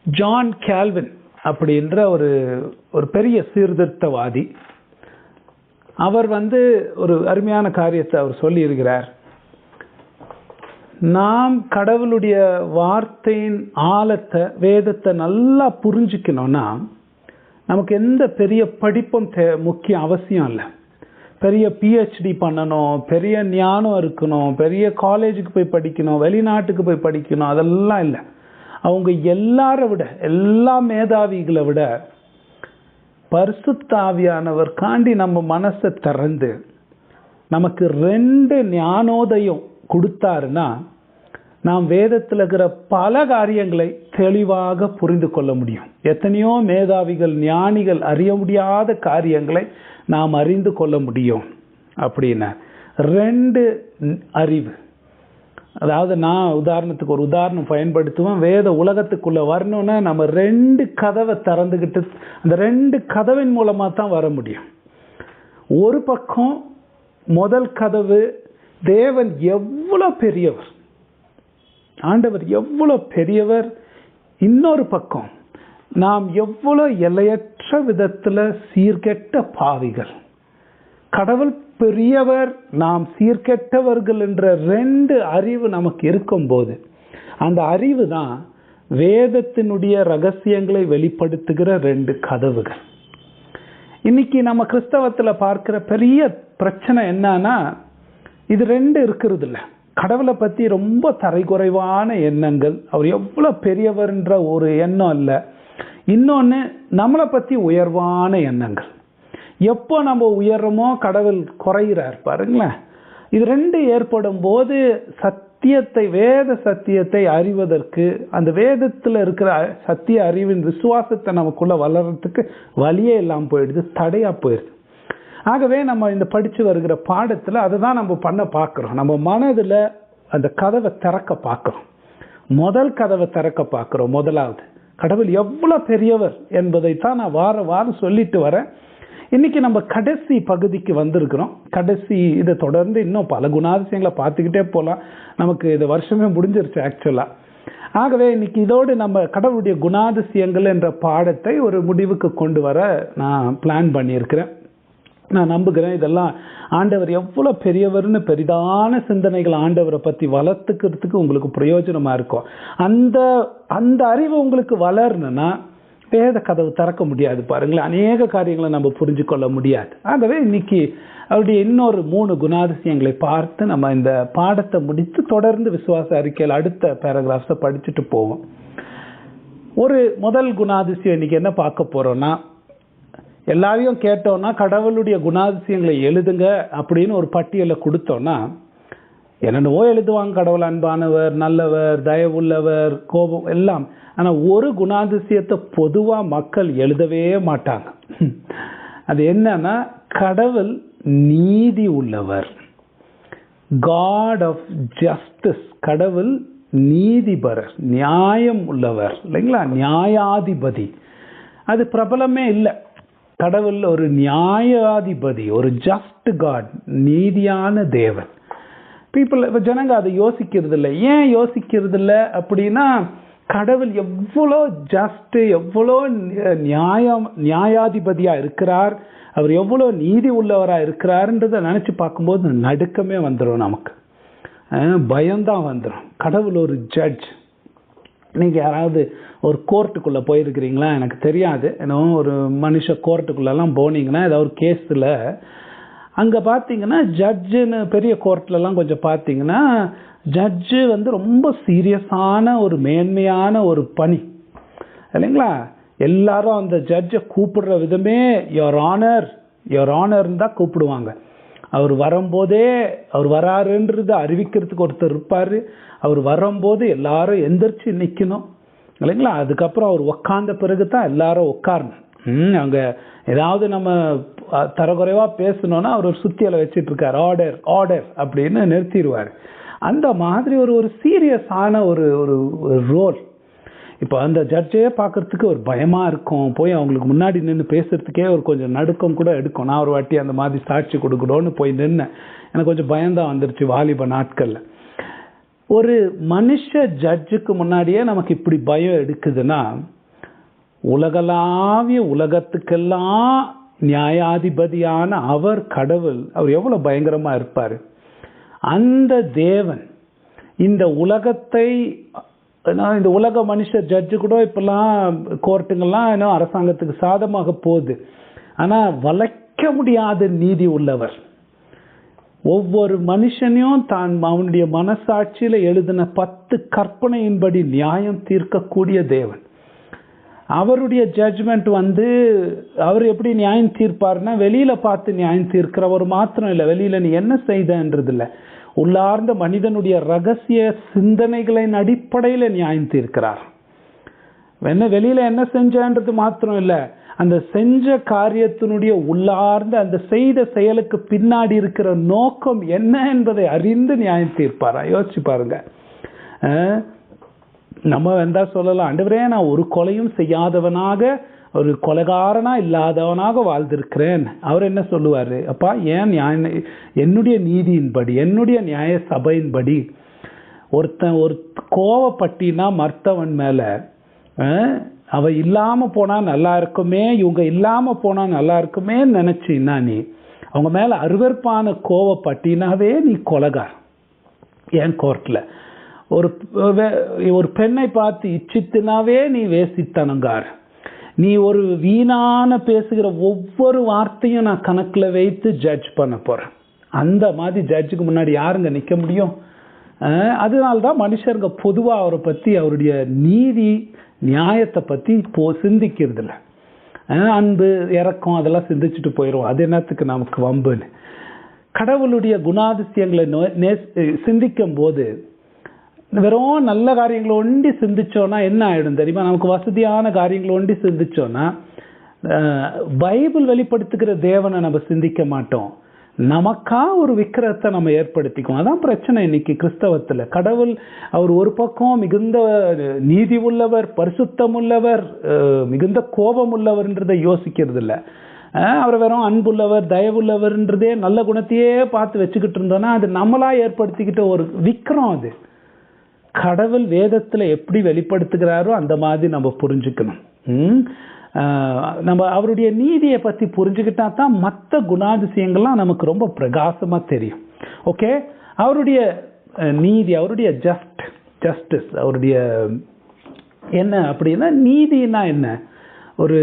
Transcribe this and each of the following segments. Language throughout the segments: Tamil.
ஜான் கால்வின் அப்படின்ற ஒரு பெரிய சீர்திருத்தவாதி. அவர் ஒரு அருமையான காரியத்தை அவர் சொல்லி இருக்கிறார். நாம் கடவுளுடைய வார்த்தையின் ஆழத்தை, வேதத்தை நல்லா புரிஞ்சுக்கணும்னா நமக்கு எந்த பெரிய படிப்பும் முக்கிய அவசியம் இல்லை. பெரிய PhD பண்ணணும், பெரிய ஞானம் இருக்கணும், பெரிய காலேஜுக்கு போய் படிக்கணும், வெளிநாட்டுக்கு போய் படிக்கணும், அதெல்லாம் இல்லை. அவங்க எல்லாரை விட, எல்லா மேதாவிகளை விட பரிசுத்த ஆவியானவர் காண்டி நம்ம மனசை திறந்து நமக்கு 2 ஞானோதயம் கொடுத்தாருன்னா நாம் வேதத்தில் இருக்கிற பல காரியங்களை தெளிவாக புரிந்து கொள்ள முடியும். எத்தனையோ மேதாவிகள், ஞானிகள் அறிய முடியாத காரியங்களை நாம் அறிந்து கொள்ள முடியும். அப்படின்னா 2 அறிவு. அதாவது நான் உதாரணத்துக்கு ஒரு உதாரணம் பயன்படுத்துவேன். வேத உலகத்துக்குள்ள வரணும்னா நம்ம 2 கதவை திறந்துக்கிட்டு அந்த 2 கதவின் மூலமா தான் வர முடியும். ஒரு பக்கம் முதல் கதவு, தேவன் எவ்வளவு பெரியவர், ஆண்டவர் எவ்வளவு பெரியவர். இன்னொரு பக்கம் நாம் எவ்வளவு எல்லையற்ற விதத்துல சீர்கெட்ட பாவிகள். கடவுள் பெரியவர், நாம் சீர்கெட்டவர்கள் என்ற 2 அறிவு நமக்கு இருக்கும்போது அந்த அறிவு தான் வேதத்தினுடைய ரகசியங்களை வெளிப்படுத்துகிற 2 கதவுகள். இன்னைக்கு நம்ம கிறிஸ்தவத்துல பார்க்கிற பெரிய பிரச்சனை என்னன்னா இது 2 இருக்கிறது இல்லை. கடவுளை பத்தி ரொம்ப தரைக்குறைவான எண்ணங்கள், அவர் எவ்வளவு பெரியவர்ன்ற ஒரு எண்ணம் இல்லை. இன்னொன்னு நம்மளை பத்தி உயர்வான எண்ணங்கள். எப்போ நம்ம உயர்றோமோ கடவுள் குறைகிறார் பாருங்களேன். இது 2 ஏற்படும் போது சத்தியத்தை, வேத சத்தியத்தை அறிவதற்கு, அந்த வேதத்தில் இருக்கிற சத்திய அறிவின் விசுவாசத்தை நமக்குள்ள வளர்றதுக்கு வழியே இல்லாமல் போயிடுது, தடையா போயிடுது. ஆகவே நம்ம இந்த படிச்சு வருகிற பாடத்துல அதை தான் நம்ம பண்ண பார்க்கிறோம். நம்ம மனதுல அந்த கதவை திறக்க பார்க்கிறோம். முதல் கதவை திறக்க பார்க்கிறோம். முதலாவது கடவுள் எவ்வளவு பெரியவர் என்பதைத்தான் நான் வாரம் சொல்லிட்டு வரேன். இன்னைக்கு நம்ம கடைசி பகுதிக்கு வந்திருக்கிறோம். கடைசி இதை தொடர்ந்து இன்னும் பல குணாதிசயங்களை பார்த்துக்கிட்டே போகலாம். நமக்கு இந்த வருஷமே முடிஞ்சிருச்சு ஆக்சுவலா. ஆகவே இன்னைக்கு இதோடு நம்ம கடவுளுடைய குணாதிசயங்கள் என்ற பாடத்தை ஒரு முடிவுக்கு கொண்டு வர நான் பிளான் பண்ணியிருக்கிறேன். நான் நம்புகிறேன் இதெல்லாம் ஆண்டவர் எவ்வளவு பெரியவர்னு பெரிதான சிந்தனைகள் ஆண்டவரை பத்தி வளர்த்துக்கிறதுக்கு உங்களுக்கு பிரயோஜனமா இருக்கும். அந்த அறிவு உங்களுக்கு வளரணும்னா வேத கதவு திறக்க முடியாது பாருங்களேன். அநேக காரியங்களை நம்ம புரிஞ்சு கொள்ள முடியாது. ஆகவே இன்னைக்கு அவருடைய இன்னொரு 3 குணாதிசயங்களை பார்த்து நம்ம இந்த பாடத்தை முடித்து தொடர்ந்து விசுவாச அறிக்கையில் அடுத்த பேராகிராஃப்ஸை படிச்சுட்டு போவோம். ஒரு முதல் குணாதிசயம் இன்னைக்கு என்ன பார்க்க போறோம்னா, எல்லாரையும் கேட்டோம்னா கடவுளுடைய குணாதிசயங்களை எழுதுங்க அப்படின்னு ஒரு பட்டியலை கொடுத்தோம்னா என்னென்னவோ எழுதுவாங்க. கடவுள் அன்பானவர், நல்லவர், தயவுள்ளவர், கோபம் எல்லாம். ஆனா ஒரு குணாதிசயத்தை பொதுவா மக்கள் எழுதவே மாட்டாங்க. அது என்னன்னா, கடவுள் நீதி உள்ளவர், காட் ஆஃப் ஜஸ்டிஸ். கடவுள் நீதிபரர், நியாயம் உள்ளவர் இல்லைங்களா, நியாயாதிபதி. அது பிரபலமே இல்லை. கடவுள் ஒரு நியாயாதிபதி, ஒரு ஜஸ்ட் காட், நீதியான தேவன். ஜனங்க அதை யோசிக்கிறது இல்லை. ஏன் யோசிக்கிறது இல்லை அப்படின்னா, கடவுள் எவ்வளோ ஜஸ்ட், எவ்வளோ நியாயாதிபதியா இருக்கிறார், அவர் எவ்வளோ நீதி உள்ளவரா இருக்கிறார்ன்றதை நினைச்சு பார்க்கும்போது நடுக்கமே வந்துடும், நமக்கு பயம்தான் வந்துடும். கடவுள் ஒரு ஜட்ஜ். நீங்க யாராவது ஒரு கோர்ட்டுக்குள்ள போயிருக்கிறீங்களா எனக்கு தெரியாது. ஏன்னா ஒரு மனுஷ கோர்ட்டுக்குள்ளெல்லாம் போனீங்கன்னா ஏதாவது ஒரு கேஸில் அங்கே பார்த்தீங்கன்னா ஜட்ஜுன்னு பெரிய கோர்ட்லலாம் கொஞ்சம் பார்த்தீங்கன்னா ஜட்ஜு ரொம்ப சீரியஸான ஒரு மேன்மையான ஒரு பணி இல்லைங்களா. எல்லாரும் அந்த ஜட்ஜை கூப்பிடுற விதமே யோர் ஆனர், யோர் ஆனர்ன்னு தான் கூப்பிடுவாங்க. அவர் வரும்போதே, அவர் வராருன்றது அறிவிக்கிறதுக்கு ஒருத்தர் இருப்பார். அவர் வரும்போது எல்லாரும் எந்திரிச்சு நிற்கணும் இல்லைங்களா. அதுக்கப்புறம் அவர் உக்காந்த பிறகு தான் எல்லாரும் உட்காரணும். அங்கே ஏதாவது நம்ம தரக்குறைவா பேசணும்னா அவர் ஒரு சுத்தியலை வச்சுட்டு இருக்காரு, ஆர்டர் ஆர்டர் அப்படின்னு நிறுத்திடுவார். அந்த மாதிரி ஒரு சீரியஸான ஒரு ரோல். இப்போ அந்த ஜட்ஜே பார்க்கறதுக்கு ஒரு பயமா இருக்கும். போய் அவங்களுக்கு முன்னாடி நின்று பேசுறதுக்கே ஒரு கொஞ்சம் நடுக்கம் கூட எடுக்கும். நான் ஒரு வாட்டி அந்த மாதிரி சாட்சி கொடுக்கணும்னு போய் நின்று எனக்கு கொஞ்சம் பயம்தான் வந்துருச்சு வாலிப நாட்கள்ல. ஒரு மனுஷ ஜட்ஜுக்கு முன்னாடியே நமக்கு இப்படி பயம் எடுக்குதுன்னா, உலகளாவிய உலகத்துக்கெல்லாம் நியாயாதிபதியான அவர் கடவுள், அவர் எவ்வளவு பயங்கரமா இருப்பாரு. அந்த தேவன் இந்த உலகத்தை, இந்த உலக மனுஷ ஜட்ஜு கூட இப்பெல்லாம் கோர்ட்டுங்கெல்லாம் இன்னும் அரசாங்கத்துக்கு சாதமாக போகுது. ஆனா வளைக்க முடியாத நீதி உள்ளவர். ஒவ்வொரு மனுஷனையும் தான் அவனுடைய மனசாட்சியில எழுதின 10 கற்பனையின்படி நியாயம் தீர்க்கக்கூடிய தேவன். அவருடைய ஜட்ஜ்மெண்ட் அவர் எப்படி நியாயம் தீர்ப்பாருன்னா, வெளியில பார்த்து நியாயம் தீர்க்கிறவர் மாத்திரம் இல்லை, வெளியில நீ என்ன செய்தன்றது இல்லை, உள்ளார்ந்த மனிதனுடைய ரகசிய சிந்தனைகளின் அடிப்படையில நியாயம் தீர்க்கிறார். வெளியில என்ன செஞ்சன்றது மாத்திரம் இல்லை, அந்த செஞ்ச காரியத்தினுடைய உள்ளார்ந்த அந்த செய்த செயலுக்கு பின்னாடி இருக்கிற நோக்கம் என்ன என்பதை அறிந்து நியாயம் தீர்ப்பாரா? யோசிச்சு பாருங்க. நம்ம சொல்லலாம், ஆண்டவரே நான் ஒரு கொலையும் செய்யாதவனாக, ஒரு கொலைகாரனா இல்லாதவனாக வாழ்ந்திருக்கிறேன். அவர் என்ன சொல்லுவாரு? அப்பா ஏன் என்னுடைய நீதியின்படி, என்னுடைய நியாய சபையின்படி ஒரு கோவப்பட்டினா மர்த்தவன் மேல அவ இல்லாம போனா நல்லா இருக்குமே, இவங்க இல்லாம போனா நல்லா இருக்குமே நினைச்சின்னா, நீ அவங்க மேல அருவருப்பான கோவப்பட்டினாவே நீ கொலைகார். என் கோர்ட்ல ஒரு பெண்ணை பார்த்து இச்சித்தினாவே நீ வேசித்தனங்கார். நீ ஒரு வீணான பேசுகிற ஒவ்வொரு வார்த்தையும் நான் கணக்குல வைத்து ஜட்ஜ் பண்ண போறேன். அந்த மாதிரி ஜட்ஜுக்கு முன்னாடி யாருங்க நிக்க முடியும்? அதனால்தான் மனுஷருங்க பொதுவா அவரை பத்தி, அவருடைய நீதி நியாயத்தை பத்தி சிந்திக்கிறது இல்லை. அன்பு இறக்கம் அதெல்லாம் சிந்திச்சுட்டு போயிடும். அது என்னத்துக்கு நமக்கு வம்புன்னு. கடவுளுடைய குணாதிசயங்களை சிந்திக்கும் போது வெறும் நல்ல காரியங்களை ஒண்டி சிந்திச்சோன்னா என்ன ஆயிடும் தெரியுமா? நமக்கு வசதியான காரியங்களை ஒண்டி சிந்திச்சோன்னா பைபிள் வெளிப்படுத்துகிற தேவனை நம்ம சிந்திக்க மாட்டோம். நமக்கா ஒரு விக்கிரத்தை நம்ம ஏற்படுத்திக்கும். அதான் பிரச்சனை இன்னைக்கு கிறிஸ்தவத்துல. கடவுள் அவர் ஒரு பக்கம் மிகுந்த நீதி உள்ளவர், பரிசுத்தம் உள்ளவர், மிகுந்த கோபம் உள்ளவர்ன்றதை யோசிக்கிறது இல்லை. அவர் வெறும் அன்புள்ளவர், தயவுள்ளவர்ன்றதே நல்ல குணத்தையே பார்த்து வச்சுக்கிட்டு இருந்தோம்னா அது நம்மளா ஏற்படுத்திக்கிட்ட ஒரு விக்கிரம். அது கடவுள் வேதத்துல எப்படி வெளிப்படுத்துகிறாரோ அந்த மாதிரி நம்ம புரிஞ்சுக்கணும். நம்ம அவருடைய நீதியை பத்தி புரிஞ்சுக்கிட்டா தான் மற்ற குணாதிசயங்கள்லாம் நமக்கு ரொம்ப பிரகாசமா தெரியும். ஓகே, அவருடைய நீதி, அவருடைய ஜஸ்டிஸ், அவருடைய என்ன அப்படின்னா, நீதினா என்ன? ஒரு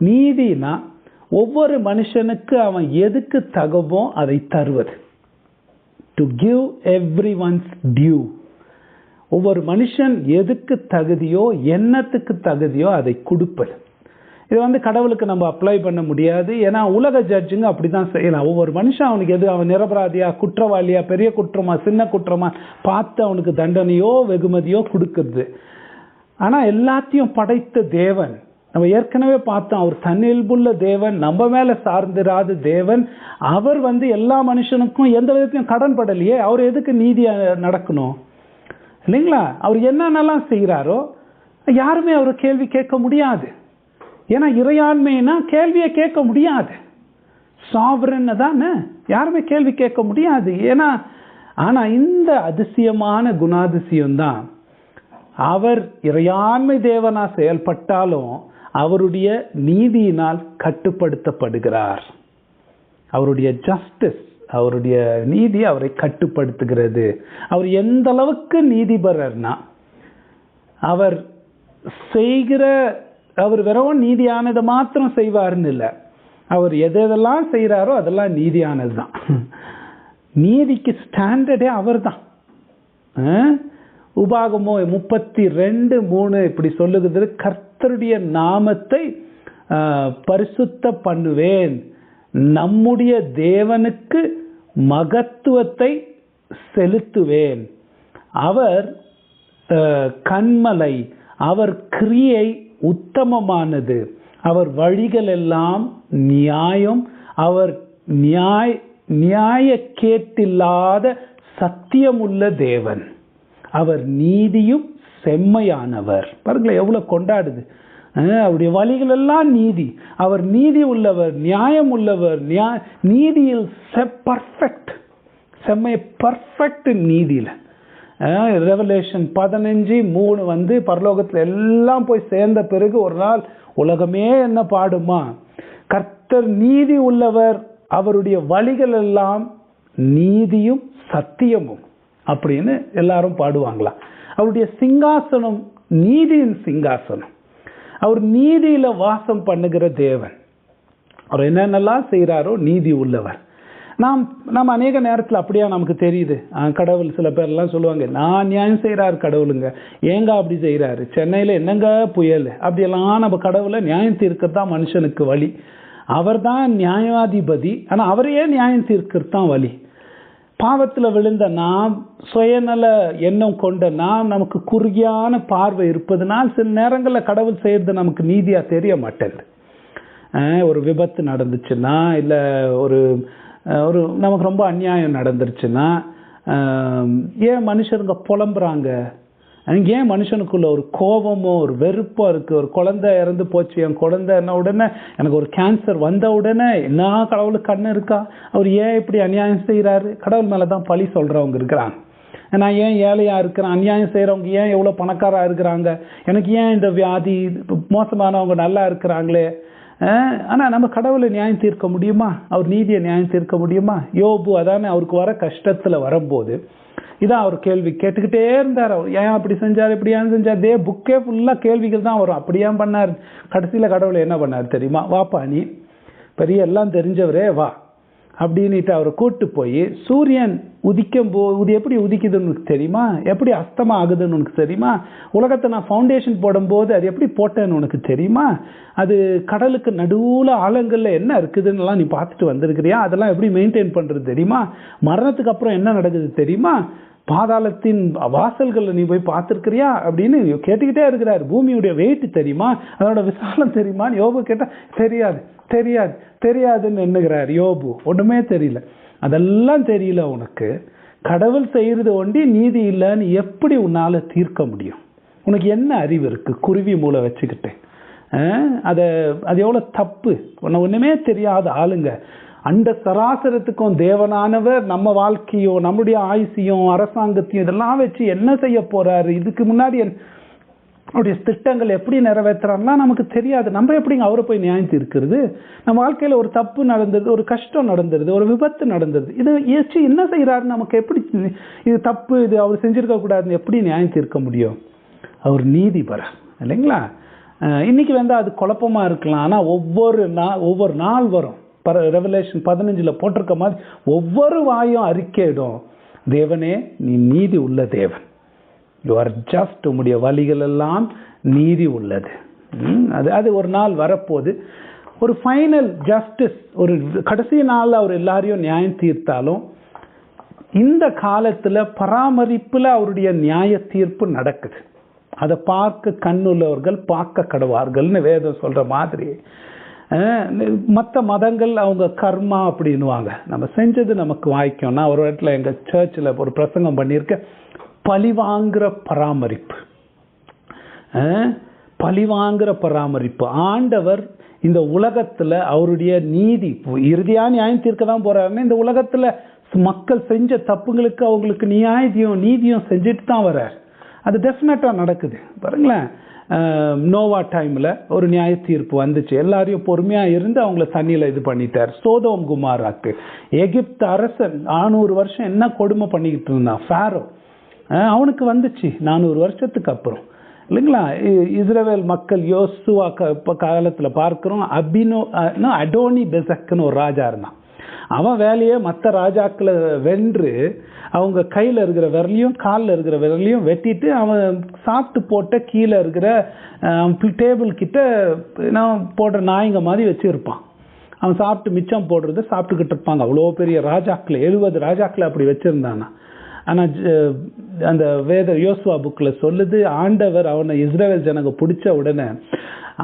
நீதினா ஒவ்வொரு மனுஷனுக்கு அவன் எதுக்கு தகவோ அதை தருவது. To give everyone's due. ஒவ்வொரு மனுஷன் எதுக்கு தகுதியோ, என்னத்துக்கு தகுதியோ அதை கொடுப்பது. இது கடவுளுக்கு நம்ம அப்ளை பண்ண முடியாது. ஏன்னா உலக ஜட்ஜுங்க அப்படிதான் செய்யலாம். ஒவ்வொரு மனுஷன் அவனுக்கு எது, அவன் நிரபராதியா, குற்றவாளியா, பெரிய குற்றமா, சின்ன குற்றமா பார்த்து அவனுக்கு தண்டனையோ வெகுமதியோ கொடுக்கறது. ஆனா எல்லாத்தையும் படைத்த தேவன், நம்ம ஏற்கனவே பார்த்தோம், அவர் தன்னியல்புள்ள தேவன், நம்ம மேல சார்ந்திராத தேவன். அவர் எல்லா மனுஷனுக்கும் எந்த விதத்தையும் கடன் படலையே. அவர் எதுக்கு நீதியா நடக்கணும் இல்லைங்களா? அவர் என்னென்னலாம் செய்கிறாரோ யாருமே அவர் கேள்வி கேட்க முடியாது. ஏன்னா இறையாண்மைனா கேள்வியை கேட்க முடியாது. சாவரன் தானே, யாருமே கேள்வி கேட்க முடியாது. ஏன்னா ஆனா இந்த அதிசயமான குணாதிசயம் தான், அவர் இறையாண்மை தேவனா செயல்பட்டாலும் அவருடைய நீதியினால் கட்டுப்படுத்தப்படுகிறார். அவருடைய ஜஸ்டிஸ், அவருடைய நீதி அவரை கட்டுப்படுத்துகிறது. அவர் எந்த அளவுக்கு நீதிபரர்னா, அவர் செய்கிற, அவர் வெறும் நீதியானதை மாத்திரம் செய்வார்னு இல்லை, அவர் எதெல்லாம் செய்கிறாரோ அதெல்லாம் நீதியானது தான். நீதிக்கு ஸ்டாண்டர்டே அவர் தான். உபாகமோ 32:3 இப்படி சொல்லுகிறது, கர்த்தருடைய நாமத்தை பரிசுத்த பண்ணுவேன், நம்முடைய தேவனுக்கு மகத்துவத்தை செலுத்துவேன், அவர் கண்மலை, அவர் கிரியை உத்தமமானது, அவர் வழிகள் எல்லாம் நியாயம், அவர் நியாய கேட்டில்லாத சத்தியமுள்ள தேவன், அவர் நீதியும் செம்மையானவர். பாருங்களேன் எவ்வளவு கொண்டாடுது. அவருடைய வழிகள் எல்லாம் நீதி, அவர் நீதி உள்ளவர், நியாயம் உள்ளவர், நீதியில் பர்ஃபெக்ட், செம்மைய பர்ஃபெக்ட் நீதியில. ரெவலேஷன் 15:3 பரலோகத்தில் எல்லாம் போய் சேர்ந்த பிறகு ஒரு நாள் உலகமே என்ன பாடுமா, கர்த்தர் நீதி உள்ளவர், அவருடைய வழிகள் எல்லாம் நீதியும் சத்தியமும் அப்படின்னு எல்லாரும் பாடுவாங்களாம். அவருடைய சிங்காசனம் நீதியின் சிங்காசனம். அவர் நீதியில வாசம் பண்ணுகிற தேவன். அவர் என்னென்னலாம் செய்கிறாரோ நீதி உள்ளவர். நாம் அநேக நேரத்தில் அப்படியா நமக்கு தெரியுது. கடவுள் சில பேர்லாம் சொல்லுவாங்க, நான் நியாயம் செய்கிறாரு கடவுளுங்க, ஏங்க அப்படி செய்கிறாரு, சென்னையில் என்னங்க புயல், அப்படியெல்லாம் நம்ம கடவுளை நியாயம் தீர்க்கத்தான் மனுஷனுக்கு வழி. அவர் தான் நியாயாதிபதி, ஆனால் அவரையே நியாயம் தீர்க்கிறது தான் வழி. பாவத்தில் விழுந்த நாம், சுயநல எண்ணம் கொண்ட நாம், நமக்கு குறுகியான பார்வை இருப்பதனால் சில நேரங்களில் கடவுள் செய்கிறது நமக்கு நீதியாக தெரிய மாட்டேங்குது. ஒரு விபத்து நடந்துச்சுன்னா, இல்லை ஒரு ஒரு நமக்கு ரொம்ப அநியாயம் நடந்துருச்சுன்னா, ஏன் மனுஷருங்க புலம்புறாங்க? ஏன் மனுஷனுக்குள்ள ஒரு கோபமோ ஒரு வெறுப்போ இருக்கு? ஒரு குழந்தை இறந்து போச்சு, என் குழந்தை என்ன உடனே, எனக்கு ஒரு கேன்சர் வந்த உடனே என்ன கடவுளுக்கு கண்ணு இருக்கா, அவர் ஏன் இப்படி அநியாயம் செய்கிறாரு? கடவுள் மேலே தான் பழி சொல்கிறவங்க இருக்கிறாங்க. நான் ஏன் ஏழையாக இருக்கிறேன், அநியாயம் செய்கிறவங்க ஏன் எவ்வளோ பணக்காராக இருக்கிறாங்க, எனக்கு ஏன் இந்த வியாதி, மோசமானவங்க நல்லா இருக்கிறாங்களே. ஆனால் நம்ம கடவுளை நியாயம் தீர்க்க முடியுமா? அவர் நீதியை நியாயம் தீர்க்க முடியுமா? யோபு அதானே, அவருக்கு வர கஷ்டத்தில் வரும்போது இதான் அவர் கேள்வி கேட்டுக்கிட்டே இருந்தார். அவர் ஏன் அப்படி செஞ்சார், இப்படி ஏன் செஞ்சார், புக்கே ஃபுல்லாக கேள்விகள் தான் வரும். அப்படி ஏன் பண்ணார்? கடைசியில் கடவுளை என்ன பண்ணார் தெரியுமா? வாப்பா, நீ பெரிய எல்லாம் தெரிஞ்சவரே வா அப்படின்ட்டு அவரை கூட்டு போய், சூரியன் உதிக்கும் போது எப்படி உதிக்குதுன்னு உனக்கு தெரியுமா, எப்படி அஸ்தமா ஆகுதுன்னு உனக்கு தெரியுமா, உலகத்தை நான் ஃபவுண்டேஷன் போடும்போது அது எப்படி போட்டேன்னு உனக்கு தெரியுமா, அது கடலுக்கு நடுவில் ஆழங்களில் என்ன இருக்குதுன்னெலாம் நீ பார்த்துட்டு வந்திருக்கிறியா, அதெல்லாம் எப்படி மெயின்டைன் பண்ணுறது தெரியுமா, மரணத்துக்கு அப்புறம் என்ன நடக்குது தெரியுமா, பாதாளத்தின் வாசல்களில் நீ போய் பார்த்துருக்கிறியா அப்படின்னு கேட்டுக்கிட்டே இருக்கிறார். பூமியுடைய வெயிட் தெரியுமா, அதோட விசாலம் தெரியுமான்னு யோபு கேட்டால் தெரியாது தெரியாது தெரியாதுன்னு எண்ணுகிறார் யோபு. ஒன்றுமே தெரியல. அதெல்லாம் தெரியல உனக்கு. கடவுள் செய்கிறது ஒண்டி நீதி இல்லைன்னு எப்படி உன்னால் தீர்க்க முடியும்? உனக்கு என்ன அறிவு இருக்கு? குருவி மூளை வச்சுக்கிட்டு அது எவ்வளோ தப்பு. ஒன்றுமே தெரியாத ஆளுங்க. அந்த சராசரத்துக்கும் தேவனானவர் நம்ம வாழ்க்கையும் நம்முடைய ஆயுசையும் அரசாங்கத்தையும் இதெல்லாம் வச்சு என்ன செய்ய போறாரு, இதுக்கு முன்னாடி அவருடைய திட்டங்கள் எப்படி நிறைவேற்றுறாங்கலாம் நமக்கு தெரியாது. நம்ம எப்படிங்க அவரை போய் நியாயம் தீர்க்கிறது? நம்ம வாழ்க்கையில் ஒரு தப்பு நடந்தது, ஒரு கஷ்டம் நடந்துருது, ஒரு விபத்து நடந்தது, இது ஏச்சு என்ன செய்கிறாரு, நமக்கு எப்படி இது தப்பு, இது அவர் செஞ்சிருக்க கூடாதுன்னு எப்படி நியாயம் தீர்க்க முடியும்? அவர் நீதிபரர் இல்லைங்களா? இன்னைக்கு அது குழப்பமா இருக்கலாம். ஆனால் ஒவ்வொரு நாள் வரும். ரெவலேஷன் 15 போட்டிருக்க மாதிரி ஒவ்வொரு வாயும் அறிக்கையிடும், தேவனே நீ நீதி உள்ள தேவன், யூ ஆர் ஜஸ்ட், உம்முடைய வழிகள் எல்லாம் நீதி உள்ளது. அது ஒரு நாள் வரப்போது, ஒரு ஃபைனல் ஜஸ்டிஸ், ஒரு கடைசி நாள் அவர் எல்லாரையும் நியாயம் தீர்த்தாலும் இந்த காலத்தில் பராமரிப்பில் அவருடைய நியாய தீர்ப்பு நடக்குது. அதை பார்க்க கண்ணுள்ளவர்கள் பார்க்க கடவார்கள்னு வேதம் சொல்ற மாதிரி. மற்ற மதங்கள் அவங்க கர்மா அப்படின்னுவாங்க, நம்ம செஞ்சது நமக்கு வாய்க்கும்னா. ஒரு இடத்துல எங்கள் சர்ச்சில் ஒரு பிரசங்கம் பண்ணியிருக்க, பழிவாங்கிற பராமரிப்பு. பழிவாங்கிற பராமரிப்பு. ஆண்டவர் இந்த உலகத்தில் அவருடைய நீதி இறுதியாக நியாயம் தீர்க்க தான் போறாருன்னு, இந்த உலகத்தில் மக்கள் செஞ்ச தப்புங்களுக்கு அவங்களுக்கு நீதியும் செஞ்சுட்டு தான் வர்றார். அது டெஃபினட்டாக நடக்குது. பாருங்களேன், நோவா டைமில் ஒரு நியாய தீர்ப்பு வந்துச்சு. எல்லாரையும் பொறுமையாக இருந்து அவங்கள தண்ணியில் இது பண்ணிட்டார். சோதோம் குமாராக்கு எகிப்து அரசன் 400 வருஷம் என்ன கொடுமை பண்ணிக்கிட்டு இருந்தான் ஃபாரோ, அவனுக்கு வந்துச்சு 400 வருஷத்துக்கு அப்புறம் இல்லைங்களா? இஸ்ரவேல் மக்கள் யோசுவா காலத்தில் பார்க்குறோம், அடோனி பெசக்னு ஒரு ராஜா இருந்தான். அவன் வேலையை மற்ற ராஜாக்களை வென்று அவங்க கையில் இருக்கிற விரலையும் காலில் இருக்கிற விரலையும் வெட்டிட்டு அவன் சாப்பிட்டு போட்ட கீழே இருக்கிற டேபிள் கிட்ட போடுற நாய்ங்க மாதிரி வச்சுருப்பான். அவன் சாப்பிட்டு மிச்சம் போடுறத சாப்பிட்டுக்கிட்டு இருப்பாங்க. அவ்வளோ பெரிய ராஜாக்களை 70 ராஜாக்களை அப்படி வச்சுருந்தானா. ஆனால் அந்த யோசுவா புக்கில் சொல்லுது, ஆண்டவர் அவனை இஸ்ரவேல் ஜனங்க பிடிச்ச உடனே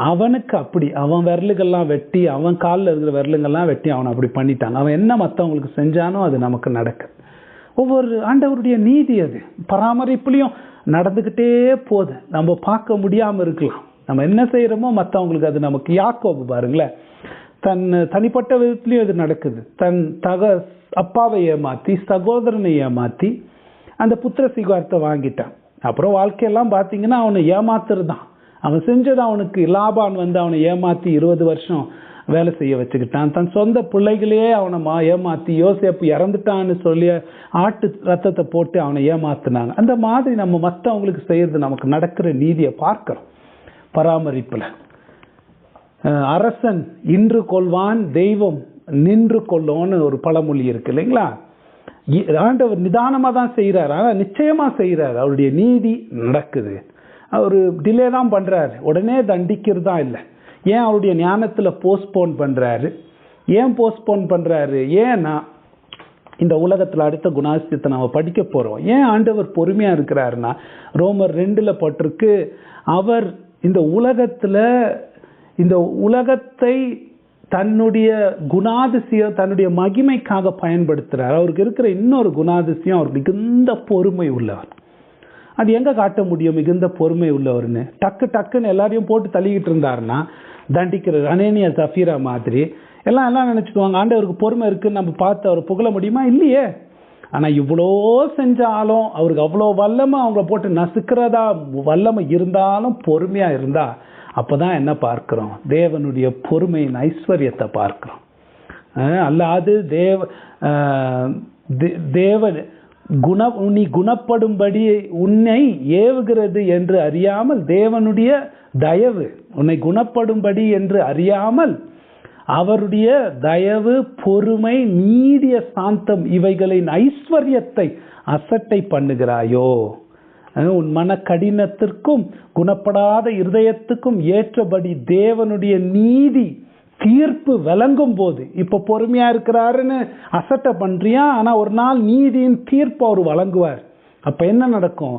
அவனுக்கு அப்படி அவன் விரலுகள்லாம் வெட்டி, அவன் காலில் இருக்கிற விரலுங்கள்லாம் வெட்டி அவனை அப்படி பண்ணிட்டாங்க. அவன் என்ன மற்றவங்களுக்கு செஞ்சானோ அது நமக்கு நடக்குது. ஒவ்வொரு ஆண்டவருடைய நீதி அது பராமரிப்புலையும் நடந்துக்கிட்டே போகுது. நம்ம பார்க்க முடியாமல் இருக்கலாம். நம்ம என்ன செய்கிறோமோ மற்றவங்களுக்கு அது நமக்கு. யாக்கோபு பாருங்களேன், தன் தனிப்பட்ட விதத்துலையும் இது நடக்குது. தன் அப்பாவை ஏமாற்றி, சகோதரனை ஏமாற்றி, அந்த புத்திர சுவிகாரத்தை வாங்கிட்டான். அப்புறம் வாழ்க்கையெல்லாம் பார்த்தீங்கன்னா அவனை ஏமாத்துறதான். அவன் செஞ்சது அவனுக்கு லாபான் வந்து அவனை ஏமாற்றி 20 வருஷம் வேலை செய்ய வச்சுக்கிட்டான். தன் சொந்த பிள்ளைகளையே அவனை ஏமாற்றி யோசேப்பு இறந்துட்டான்னு சொல்லி ஆட்டு ரத்தத்தை போட்டு அவனை ஏமாத்தினாங்க. அந்த மாதிரி நம்ம மற்றவங்களுக்கு செய்யறது நமக்கு நடக்கிற நீதியை பார்க்கிறோம். பராமரிப்புல அரசன் இன்று கொள்வான், தெய்வம் நின்று கொள்ளும்னு ஒரு பழமொழி இருக்கு இல்லைங்களா? ஆண்டவர் நிதானமா தான் செய்யறாரு, ஆனா நிச்சயமா செய்யறாரு. அவருடைய நீதி நடக்குது. அவரு டிலே தான் பண்றாரு, உடனே தண்டிக்கிறதா இல்லை. ஏன் அவருடைய ஞானத்துல போஸ்ட்போன் பண்றாரு? ஏன் போஸ்ட்போன் பண்றாரு? ஏன்னா இந்த உலகத்துல அடுத்த குணாதிசயத்தை நம்ம படிக்க போறோம். ஏன் ஆண்டவர் பொறுமையா இருக்கிறாருன்னா, ரோமர் 2 போட்டிருக்கு, அவர் இந்த உலகத்தை தன்னுடைய குணாதிசயம் தன்னுடைய மகிமைக்காக பயன்படுத்துறார். அவருக்கு இருக்கிற இன்னொரு குணாதிசயம், அவர் மிகுந்த பொறுமை உள்ளவர். அது எங்க காட்ட முடியும் மிகுந்த பொறுமை உள்ளவர்னு? டக்குன்னு எல்லாரையும் போட்டு தள்ளிக்கிட்டு இருந்தாருன்னா தண்டிக்கிறது. அனேனியா சஃபீரா மாதிரி எல்லாம் நினைச்சுக்குவாங்க ஆண்டவருக்கு பொறுமை இருக்குன்னு நம்ம பார்த்து அவர் புகழ முடியுமா? இல்லையே. ஆனா இவ்வளோ செஞ்சாலும் அவருக்கு அவ்வளோ வல்லமை அவங்கள போட்டு நசுக்கிறதா வல்லமை இருந்தாலும் பொறுமையா இருந்தா அப்பதான் என்ன பார்க்கிறோம்? தேவனுடைய பொறுமையின் ஐஸ்வர்யத்தை பார்க்கிறோம். அல்லாது தேவன் நீ குணப்படும்படி உன்னை ஏவுகிறது என்று அறியாமல், தேவனுடைய தயவு உன்னை குணப்படும்படி என்று அறியாமல், அவருடைய தயவு, பொறுமை, நீடிய சாந்தம் இவைகளின் ஐஸ்வர்யத்தை அசட்டை பண்ணுகிறாயோ? உன் மன கடினத்திற்கும் குணப்படாத இருதயத்துக்கும் ஏற்றபடி தேவனுடைய நீதி தீர்ப்பு விளங்கும் போது, இப்ப பொறுமையா இருக்கிறாருன்னு அசட்டை பண்றியா, ஆனா ஒரு நாள் நீதியின் தீர்ப்பு அவர் வழங்குவார். அப்ப என்ன நடக்கும்?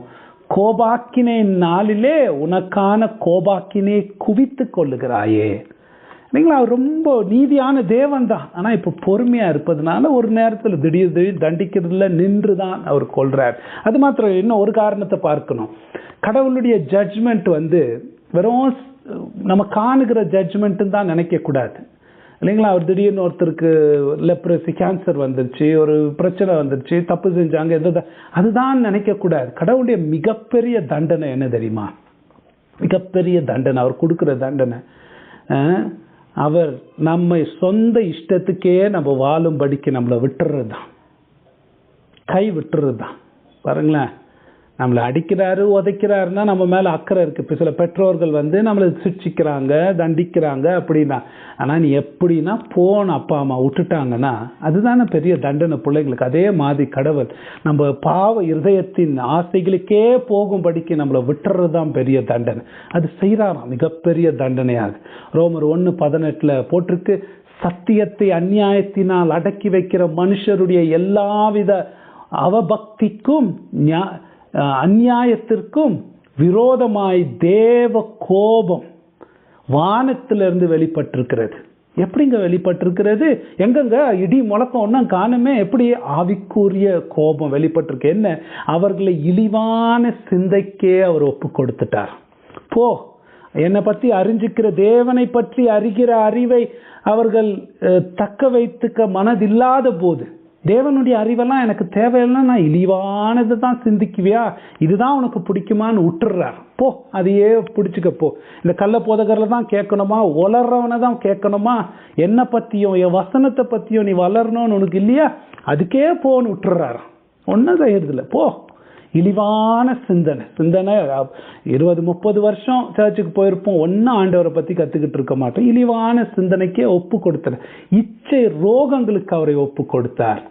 கோபாக்கினை நாளிலே உனக்கான கோபாக்கினை குவித்து கொள்ளுகிறாயே. இல்லைங்களா? அவர் ரொம்ப நீதியான தேவன் தான். ஆனா இப்ப பொறுமையா இருப்பதுனால ஒரு நேரத்தில் திடீர் தண்டிக்கிறதுல நின்றுதான் அவர் கொள்றார். அது மாத்திரம் இன்னும் ஒரு காரணத்தை பார்க்கணும். கடவுளுடைய ஜட்ஜ்மெண்ட் வெறும் நம்ம காணுகிற ஜட்ஜ்மெண்ட் தான் நினைக்க கூடாது இல்லைங்களா? அவர் திடீர்னு ஒருத்தருக்கு லெப்ரசி கேன்சர் வந்துருச்சு, ஒரு பிரச்சனை வந்துருச்சு, தப்பு செஞ்சாங்க, அதுதான் நினைக்க கூடாது. கடவுளுடைய மிகப்பெரிய தண்டனை என்ன தெரியுமா? மிகப்பெரிய தண்டனை அவர் கொடுக்கிற தண்டனை, அவர் நம்ம சொந்த இஷ்டத்துக்கே நம்ம வாழும்படிக்கு நம்மளை விட்டுறது தான், கை விட்டுறது தான். பாருங்களேன், நம்மளை அடிக்கிறாரு உதைக்கிறாருன்னா நம்ம மேல அக்கறை இருக்கு. இப்போ சில பெற்றோர்கள் நம்மளை சிக்ஷிக்கிறாங்க, தண்டிக்கிறாங்க அப்படின்னா. ஆனா நீ எப்படின்னா போன அப்பா அம்மா விட்டுட்டாங்கன்னா அதுதானே பெரிய தண்டனை பிள்ளைங்களுக்கு. அதே மாதிரி கடவுள் நம்ம பாவ இருதயத்தின் ஆசைகளுக்கே போகும்படிக்கு நம்மளை விட்டுறது தான் பெரிய தண்டனை. அது செய்யறாராம் மிகப்பெரிய தண்டனையாக. ரோமர் 1:18 போட்டிருக்கு, சத்தியத்தை அநியாயத்தினால் அடக்கி வைக்கிற மனுஷருடைய எல்லாவித அவபக்திக்கும் அநியாயத்திற்கும் விரோதமாய் தேவ கோபம் வானத்திலிருந்து வெளிப்பட்டிருக்கிறது. எப்படிங்க வெளிப்பட்டிருக்கிறது? எங்கங்க இடி முழக்கம் ஒன்றும் காணுமே. எப்படி? ஆவிக்குரிய கோபம் வெளிப்பட்டிருக்கு. என்ன? அவர்களை இழிவான சிந்தைக்கே அவர் ஒப்பு கொடுத்துட்டார். போ, என்னை பற்றி அறிஞ்சிக்கிற தேவனை பற்றி அறிகிற அறிவை அவர்கள் தக்க வைத்துக்க மனதில்லாத போது, தேவனுடைய அறிவெல்லாம் எனக்கு தேவையில்லைன்னா நான் இழிவானது தான் சிந்திக்குவியா, இதுதான் உனக்கு பிடிக்குமான்னு விட்டுறார். போ, அதையே பிடிச்சிக்க போ. இந்த கள்ள போதகர்ல தான் கேட்கணுமா? வளர்றவனை தான் கேட்கணுமா? என்னை பற்றியும் என் வசனத்தை பற்றியும் நீ வளரணும்னு உனக்கு இல்லையா? அதுக்கே போன்னு விட்டுறாரு. ஒன்றும் செய்யறதில்ல. போ, இழிவான சிந்தனை 20-30 வருஷம் சர்ச்சுக்கு போயிருப்போம், ஒன்னும் ஆண்டவரை பத்தி கத்துக்கிட்டு இருக்க மாட்டோம். இழிவான சிந்தனைக்கே ஒப்பு கொடுத்தார். இச்சை ரோகங்களுக்கு அவரை ஒப்பு கொடுத்தார்.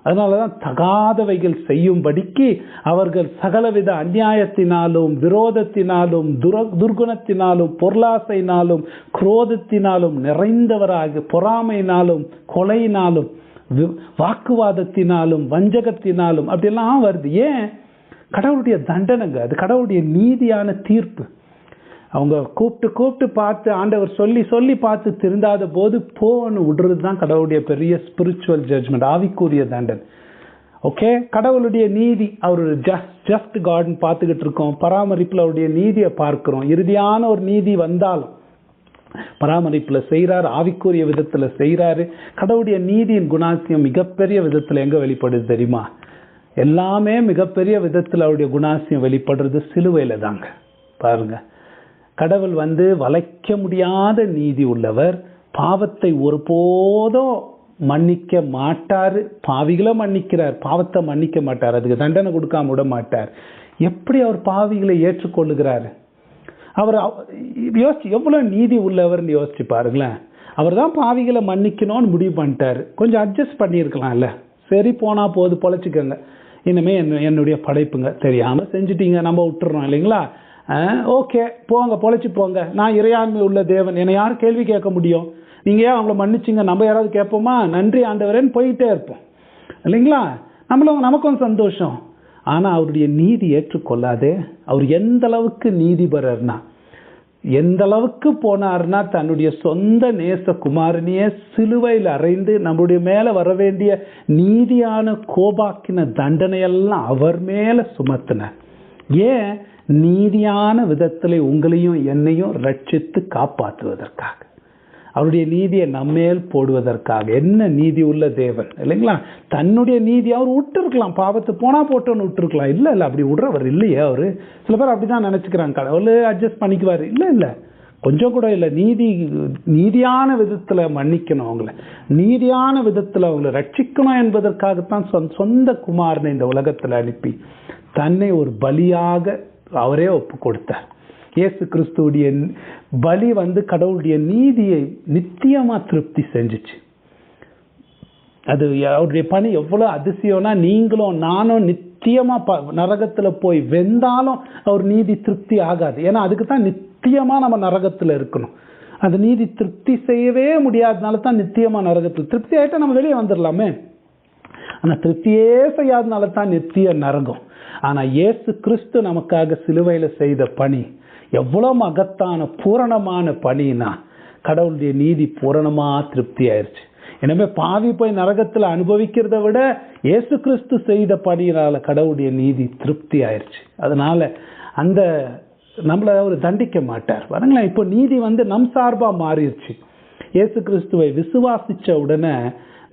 அதனாலதான் தகாதவைகள் செய்யும்படிக்கு அவர்கள் சகலவித அநியாயத்தினாலும் விரோதத்தினாலும் துர்குணத்தினாலும் பொருளாசையினாலும் குரோதத்தினாலும் நிறைந்தவராக, பொறாமையினாலும் கொலையினாலும் வாக்குவாதத்தினாலும் வஞ்சகத்தினாலும் அப்படியெல்லாம் வருது. ஏன்? கடவுளுடைய தண்டனைங்க, அது கடவுளுடைய நீதியான தீர்ப்பு. அவங்க கூப்பிட்டு பார்த்து ஆண்டவர் சொல்லி பார்த்து திருந்தாத போது போன்னு விடுறது தான் கடவுளுடைய பெரிய ஸ்பிரிச்சுவல் ஜட்ஜ்மெண்ட், ஆவிக்குரிய தண்டனை. ஓகே, கடவுளுடைய நீதி, அவர் ஜஸ்ட் காட்னு பார்த்துக்கிட்டு இருக்கோம். பராமரிப்புல அவருடைய நீதியை பார்க்கிறோம். இறுதியான ஒரு நீதி வந்தாலும் பராமரிப்புல செய்யறாரு, ஆவிக்குரிய விதத்துல செய்யறாரு. கடவுளுடைய நீதியின் குணாசியம் மிகப்பெரிய விதத்துல எங்க வெளிப்படுது தெரியுமா? எல்லாமே மிகப்பெரிய விதத்தில் அவருடைய குணாசியம் வெளிப்படுறது சிலுவையில தாங்க. பாருங்க, கடவுள் வளைக்க முடியாத நீதி உள்ளவர். பாவத்தை ஒருபோதும் மன்னிக்க மாட்டாரு. பாவிகளை மன்னிக்கிறார், பாவத்தை மன்னிக்க மாட்டார், அதுக்கு தண்டனை கொடுக்காம விட மாட்டார். எப்படி அவர் பாவிகளை ஏற்றுக்கொள்ளுகிறாரு? அவர் யோசிச்சு எவ்வளவு நீதி உள்ளவர்னு யோசிச்சு பாருங்களேன். அவர் தான் பாவிகளை மன்னிக்கணும்னு முடிவு பண்ணிட்டாரு. கொஞ்சம் அட்ஜஸ்ட் பண்ணியிருக்கலாம்ல. சரி, போனா போது, பொழைச்சிக்கோங்க, இனிமே என்னுடைய படைப்புங்க, தெரியாம செஞ்சுட்டீங்க, நம்ம விட்டுறோம் இல்லைங்களா? ஓகே, போங்க, பொழைச்சி போங்க, நான் இறையாண்மை உள்ள தேவன், என்னை யாரும் கேள்வி கேட்க முடியும்? நீங்க ஏன் அவங்கள மன்னிச்சிங்க, நம்ம யாராவது கேட்போமா? நன்றி ஆண்டவரேன்னு போயிட்டே இருப்போம் இல்லைங்களா? நமக்கும் சந்தோஷம். ஆனா அவருடைய நீதி ஏற்றுக்கொள்ளாதே. அவர் எந்த அளவுக்கு நீதிபரர்னா, எந்த அளவுக்கு போனார்னா, தன்னுடைய சொந்த நேச குமாரனையே சிலுவையில் அறைந்து நம்முடைய மேல வர வேண்டிய நீதியான கோபாக்கின தண்டனையெல்லாம் அவர் மேல சுமத்தினார். ஏன்? நீதியான விதத்தில் உங்களையும் என்னையும் ரட்சித்து காப்பாற்றுவதற்காக, அவருடைய நீதியை நம்மேல் போடுவதற்காக. என்ன நீதி உள்ள தேவன் இல்லைங்களா? தன்னுடைய நீதி அவர் விட்டுருக்கலாம், பாவத்தை போனா போட்டோன்னு விட்டுருக்கலாம். இல்ல அப்படி விடுறவர் இல்லையே அவரு. சில பேர் அப்படிதான் நினைச்சுக்கிறாங்க, கடவுள் அட்ஜஸ்ட் பண்ணிக்குவாரு. இல்ல கொஞ்சம் கூட இல்லை. நீதியான விதத்துல மன்னிக்கணும், அவங்கள நீதியான விதத்துல அவங்களை ரட்சிக்கணும் என்பதற்காகத்தான் சொந்த குமாரனை இந்த உலகத்துல அனுப்பி தன்னை ஒரு பலியாக அவரே ஒப்பு கொடுத்தார். இயேசு கிறிஸ்துவுடைய பலி கடவுளுடைய நீதியை நித்தியமா திருப்தி செஞ்சுச்சு. அது அவருடைய பணி எவ்வளவு அதிசயம்னா, நீங்களும் நானும் நித்தியமா நரகத்துல போய் வெந்தாலும் அவர் நீதி திருப்தி ஆகாது. ஏன்னா அதுக்கு தான் நித்தியமா நம்ம நரகத்துல இருக்கணும். அந்த நீதி திருப்தி செய்யவே முடியாதனால தான் நித்தியமா நரகத்துல. திருப்தி ஆயிட்டா நம்ம வெளியே வந்துடலாமே, ஆனா திருப்தியே செய்யாதனால தான் நித்திய நரகம். ஆனா இயேசு கிறிஸ்து நமக்காக சிலுவையில செய்த பணி எவ்வளவு மகத்தான பூரணமான பணினா, கடவுளுடைய நீதி பூரணமா திருப்தி ஆயிடுச்சு. எனவே பாவி போய் நரகத்துல அனுபவிக்கிறத விட இயேசு கிறிஸ்து செய்த பணியினால கடவுளுடைய நீதி திருப்தி ஆயிடுச்சு. அதனால அந்த நம்மள அவர் தண்டிக்க மாட்டார். பாருங்களேன், இப்போ நீதி நம் சார்பா மாறிடுச்சு. இயேசு கிறிஸ்துவை விசுவாசிச்ச உடனே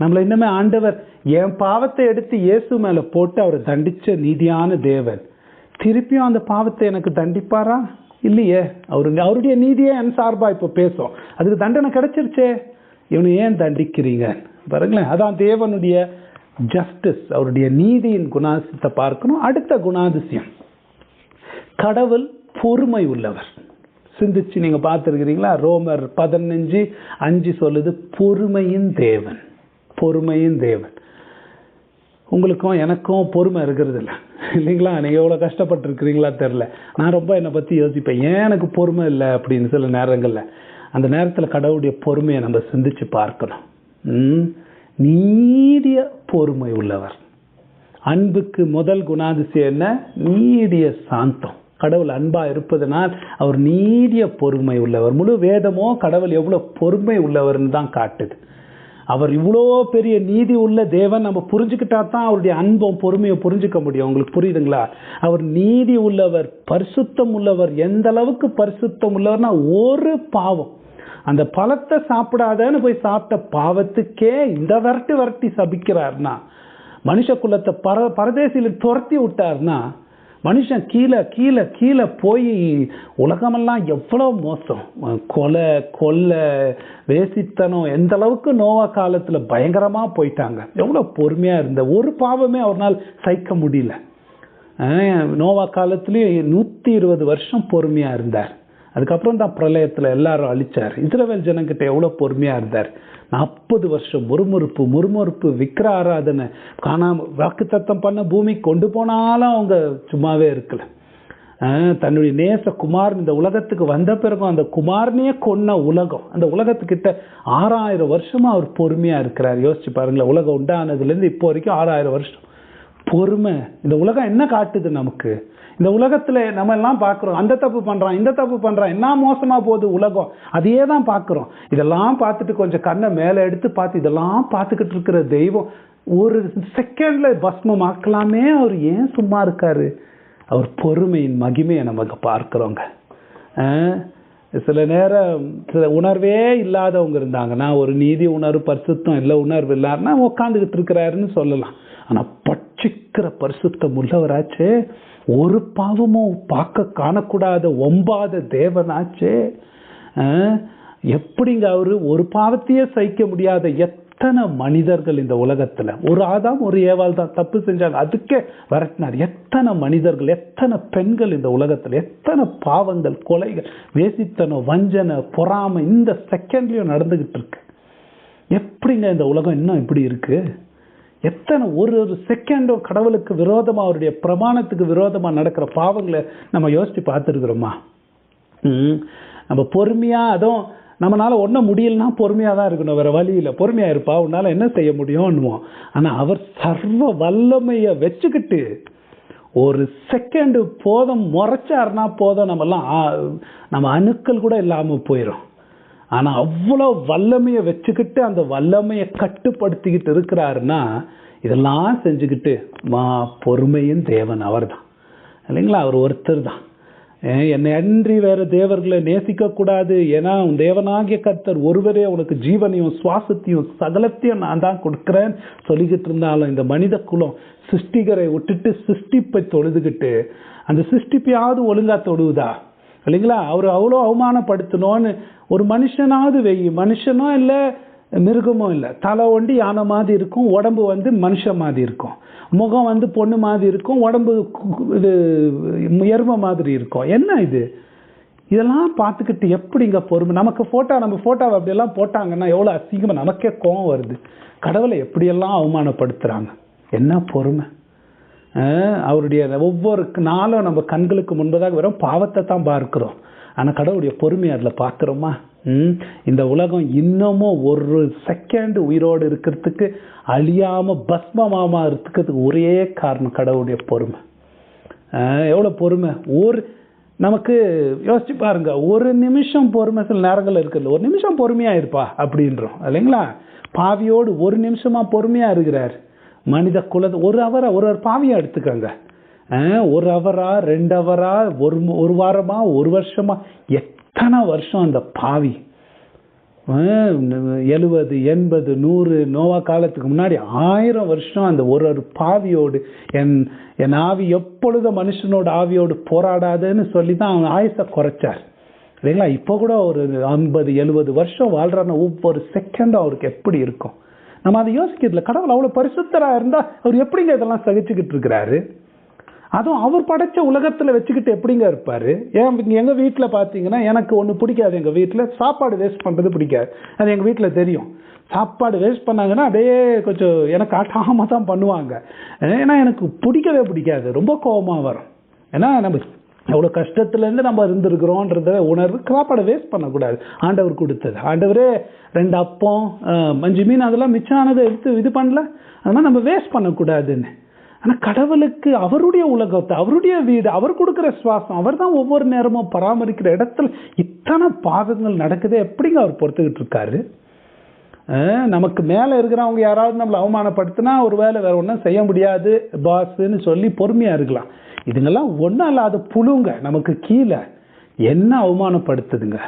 நம்மள இன்னுமே ஆண்டவர் என் பாவத்தை எடுத்து இயேசு மேல போட்டு அவரை தண்டிச்ச நீதியான தேவன் திருப்பியும் அந்த பாவத்தை எனக்கு தண்டிப்பாரா? இல்லையே. அவருடைய நீதியே என் சார்பா இப்ப பேசும். அதுக்கு தண்டனை கிடைச்சிருச்சே, இவனை ஏன் தண்டிக்கிறீங்க? பாருங்களேன், அதான் தேவனுடைய ஜஸ்டிஸ், அவருடைய நீதியின் குணாதிசயத்தை பார்க்கணும். அடுத்த குணாதிசயம், கடவுள் பொறுமை உள்ளவர். சிந்திச்சு நீங்க பார்த்துருக்கிறீங்களா? ரோமர் 15:5 சொல்லுது, பொறுமையின் தேவன். பொறுமையின் தேவன். உங்களுக்கும் எனக்கும் பொறுமை இருக்கிறது இல்லை இல்லைங்களா? நீங்க எவ்வளவு கஷ்டப்பட்டு இருக்கிறீங்களா தெரியல. நான் ரொம்ப என்னை பத்தி யோசிப்பேன், ஏன் எனக்கு பொறுமை இல்லை அப்படின்னு. சில நேரங்கள்ல அந்த நேரத்துல கடவுளுடைய பொறுமையை நம்ம சிந்திச்சு பார்க்கணும். நீடிய பொறுமை உள்ளவர். அன்புக்கு முதல் குணாதிசயம் என்ன? நீடிய சாந்தம். கடவுள் அன்பா இருப்பதனால் அவர் நீடிய பொறுமை உள்ளவர். முழு வேதமோ கடவுள் எவ்வளவு பொறுமை உள்ளவர்னு தான் காட்டுது. அவர் இவ்வளோ பெரிய நீதி உள்ள தேவன் நம்ம புரிஞ்சுக்கிட்டா தான் அவருடைய அன்பும் பொறுமையை புரிஞ்சுக்க முடியும். உங்களுக்கு புரியுதுங்களா? அவர் நீதி உள்ளவர், பரிசுத்தம் உள்ளவர். எந்த அளவுக்கு பரிசுத்தம் உள்ளவர்னா, ஒரு பாவம், அந்த பழத்தை சாப்பிடாதன்னு போய் சாப்பிட்ட பாவத்துக்கே இந்த விரட்டி சபிக்கிறார்னா, மனுஷ குலத்தை பரதேசியில துரத்தி விட்டார்னா, மனுஷன் கீழே கீழே கீழே போய் உலகமெல்லாம் எவ்வளவு மோசம், கொலை வேசித்தனம், எந்த அளவுக்கு நோவா காலத்துல பயங்கரமா போயிட்டாங்க. எவ்வளவு பொறுமையா இருந்த, ஒரு பாவமே அவரால் சகிக்க முடியல. நோவா காலத்திலயும் 120 வருஷம் பொறுமையா இருந்தார். அதுக்கப்புறம் தான் பிரளயத்துல எல்லாரும் அழிச்சார். இஸ்ரவேல் ஜனங்கிட்ட எவ்வளவு பொறுமையா இருந்தார். 40 வருஷம் முறுமுறுப்பு விக்கிர ஆராதனை, காணாம வாக்குத்தத்தம் பண்ண பூமி கொண்டு போனாலும் அவங்க சும்மாவே இருக்கல. தன்னுடைய நேச குமார் இந்த உலகத்துக்கு வந்த பிறகும் அந்த குமாரனையே கொன்ன உலகம், அந்த உலகத்துக்கிட்ட 6000 வருஷமா அவர் பொறுமையா இருக்கிறார். யோசிச்சு பாருங்களேன், உலகம் உண்டானதுல இருந்து இப்போ வரைக்கும் 6000 வருஷம் பொறுமை. இந்த உலகம் என்ன காட்டுது நமக்கு? இந்த உலகத்துல நம்ம எல்லாம் பாக்குறோம், அந்த தப்பு பண்றான், இந்த தப்பு பண்றான், என்ன மோசமா போகுது உலகம், அதையே தான் பாக்குறோம். இதெல்லாம் பார்த்துட்டு கொஞ்சம் கண்ணை மேல எடுத்து பார்த்து இதெல்லாம் பார்த்துக்கிட்டு இருக்கிற தெய்வம் ஒரு செகண்ட்ல பஸ்மமாக்கலாமே, அவர் ஏன் சும்மா இருக்காரு? அவர் பொறுமையின் மகிமையை நமக்கு பார்க்கிறோங்க. சில நேரம் சில உணர்வே இல்லாதவங்க இருந்தாங்கன்னா, ஒரு நீதி உணர்வு பரிசுத்தம் இல்லை உணர்வு இல்லாருன்னா உட்காந்துக்கிட்டு இருக்கிறாருன்னு சொல்லலாம். ஆனா பட்சிக்கிற பரிசுத்தம் உள்ளவராச்சே, ஒரு பாவமும் பார்க்க காணக்கூடாத ஒம்பாத தேவனாச்சே. எப்படிங்க அவரு ஒரு பாவத்தையே சகிக்க முடியாத எத்தனை மனிதர்கள் இந்த உலகத்துல, ஒரு ஆதாம் ஒரு ஏவாள் தான் தப்பு செஞ்சாங்க, அதுக்கே விரட்டினார். எத்தனை மனிதர்கள், எத்தனை பெண்கள் இந்த உலகத்துல, எத்தனை பாவங்கள், கொலைகள், வேசித்தனம், வஞ்சனை, பொறாமை இந்த செகண்ட்லயும் நடந்துகிட்டு இருக்கு. எப்படிங்க இந்த உலகம் இன்னும் இப்படி இருக்கு? எத்தனை ஒரு செகண்டும் கடவுளுக்கு விரோதமா, அவருடைய பிரமாணத்துக்கு விரோதமா நடக்கிற பாவங்களை நம்ம யோசிச்சு பார்த்துருக்கிறோமா? நம்ம பொறுமையா, அதுவும் நம்மளால ஒன்றும் முடியலன்னா பொறுமையா தான் இருக்கணும், வேற வழி இல்லை. பொறுமையா இருப்பா, உன்னால என்ன செய்ய முடியும்னுவோம். ஆனா அவர் சர்வ வல்லமைய வச்சுக்கிட்டு ஒரு செகண்ட் போதும் முறைச்சாருன்னா போதும், நம்ம அணுக்கள் கூட இல்லாம போயிடும். ஆனா அவ்வளவு வல்லமைய வச்சுக்கிட்டு அந்த வல்லமையை கட்டுப்படுத்திக்கிட்டு இருக்கிறாருன்னா, இதெல்லாம் செஞ்சுக்கிட்டு பொறுமையின் தேவன் அவர் தான் இல்லைங்களா? அவர் ஒருத்தர் தான். என்னை அன்றி வேற தேவர்களை நேசிக்க கூடாது, ஏன்னா தேவனாகிய கர்த்தர் ஒருவரே உனக்கு ஜீவனையும் சுவாசத்தையும் சகலத்தையும் நான் தான் கொடுக்கிறேன்னு சொல்லிக்கிட்டு இருந்தாலும், இந்த மனித குலம் சிருஷ்டிகரை விட்டுட்டு சிருஷ்டிப்பை தொழுதுகிட்டு அந்த சிருஷ்டிப்பையாவது ஒழுங்கா தொழுவுதா இல்லைங்களா? அவர் அவ்வளோ அவமானப்படுத்தணும்னு ஒரு மனுஷனாவது மனுஷனும் இல்லை, மிருகமும் இல்லை. தலை ஒண்டி யானை மாதிரி இருக்கும், உடம்பு மனுஷன் மாதிரி இருக்கும். முகம் பொண்ணு மாதிரி இருக்கும், உடம்பு இது எருமை மாதிரி இருக்கும். என்ன இது? இதெல்லாம் பார்த்துக்கிட்டு எப்படிங்க பொறுமை? நம்ம போட்டோவை அப்படியெல்லாம் போட்டாங்கன்னா எவ்வளோ அசிங்கமாக நமக்கே கோவம் வருது. கடவுளை எப்படியெல்லாம் அவமானப்படுத்துறாங்க. என்ன பொறுமை? அவருடைய ஒவ்வொரு நாளும் நம்ம கண்களுக்கு முன்பதாக வெறும் பாவத்தை தான் பார்க்கிறோம். ஆனா கடவுளுடைய பொறுமை அதுல பார்க்கிறோமா? இந்த உலகம் இன்னமும் ஒரு செகண்ட் உயிரோடு இருக்கிறதுக்கு, அழியாம பஸ்மமாமா இருக்கிறதுக்கு ஒரே காரணம் கடவுளுடைய பொறுமை. எவ்வளவு பொறுமை! நமக்கு யோசிச்சு பாருங்க, ஒரு நிமிஷம் பொறுமை சில நேரங்கள் இருக்குது. ஒரு நிமிஷம் பொறுமையா இருப்பா அப்படின்றோம் இல்லைங்களா? பாவியோடு ஒரு நிமிஷமா பொறுமையா இருக்கிறார். மனித குலத்தை ஒரு பாவியா எடுத்துக்கங்க. 1 ஹவரா 2 ஹவரா ஒரு வாரமா 1 வருஷமா, எத்தனை வருஷம் அந்த பாவி 70 80 100 நோவா காலத்துக்கு முன்னாடி 1000 வருஷம் அந்த ஒரு பாவியோடு என் ஆவி எப்பொழுது மனுஷனோட ஆவியோடு போராடாதுன்னு சொல்லி தான் அவன் ஆயுசை குறைச்சார் இல்லைங்களா? இப்போ கூட ஒரு 50 70 வருஷம் வாழ்றான ஒவ்வொரு செகண்டும் அவருக்கு எப்படி இருக்கும்? நம்ம அதை யோசிக்கிறதுல. கடவுள் அவ்வளவு பரிசுத்தரா இருந்தா அவர் எப்படிங்க இதெல்லாம் சகிச்சுக்கிட்டு இருக்கிறாரு? அதுவும் அவர் படைச்ச உலகத்துல வச்சுக்கிட்டு எப்படிங்க இருப்பாரு? எங்க வீட்டுல பாத்தீங்கன்னா, எனக்கு ஒண்ணு பிடிக்காது. எங்க வீட்டுல சாப்பாடு வேஸ்ட் பண்றது பிடிக்காது. அது எங்க வீட்டுல தெரியும். சாப்பாடு வேஸ்ட் பண்ணாங்கன்னா அப்படியே கொஞ்சம் எனக்கு ஆட்டாம தான் பண்ணுவாங்க. ஏன்னா எனக்கு பிடிக்கவே பிடிக்காது, ரொம்ப கோபமா வரும். ஏன்னா நம்ம எவ்வளவு கஷ்டத்துல இருந்து நம்ம இருந்திருக்கிறோம்ன்றத உணர்வு. சாப்பாடை வேஸ்ட் பண்ணக்கூடாது, ஆண்டவர் கொடுத்தது. ஆண்டவரே 2 அப்பம் 5 மீன் அதெல்லாம் மிச்சமானதை எடுத்து இது பண்ணல, அதனால நம்ம வேஸ்ட் பண்ணக்கூடாதுன்னு. ஆனா கடவுளுக்கு அவருடைய உலகத்தை, அவருடைய வீடு, அவர் கொடுக்கிற சுவாசம், அவர் தான் ஒவ்வொரு நேரமும் பராமரிக்கிற இடத்துல இத்தனை பாவங்கள் நடக்குது. எப்படிங்க அவர் பொறுத்துக்கிட்டு இருக்காரு? நமக்கு மேல இருக்கிறவங்க யாராவது நம்மளை அவமானப்படுத்தினா ஒரு வேலை வேற ஒன்றும் செய்ய முடியாது பாஸ்ன்னு சொல்லி பொறுமையா இருக்கலாம். இதுங்கெல்லாம் ஒன்றும் இல்லாத புழுங்க நமக்கு கீழே. என்ன அவமானப்படுத்துதுங்க,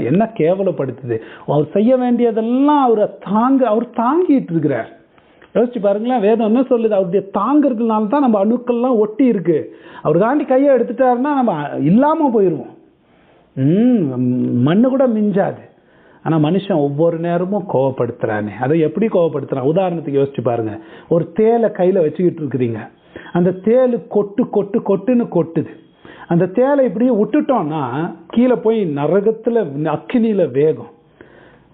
என்ன கேவலப்படுத்துது. அவர் செய்ய வேண்டியதெல்லாம் அவர் தாங்கிட்டு இருக்கிறார். யோசிச்சு பாருங்களேன், வேதம் என்ன சொல்லுது? அவருடைய தாங்கறதுனால தான் நம்ம அணுக்கள்லாம் ஒட்டி இருக்கு. அவர் தாண்டி கையை எடுத்துட்டாருன்னா நம்ம இல்லாம போயிடுவோம். மண்ணு கூட மிஞ்சாது. ஆனா மனுஷன் ஒவ்வொரு நேரமும் கோவப்படுத்துறானே. அதை எப்படி கோவப்படுத்துறான்? உதாரணத்துக்கு யோசிச்சு பாருங்க. ஒரு தேலை கையில வச்சுக்கிட்டு இருக்கிறீங்க, அந்த தேல் கொட்டுன்னு கொட்டுது. அந்த தேலை இப்படியே விட்டுட்டோம்னா கீழே போய் நரகத்துல அக்கினியில வேகும்.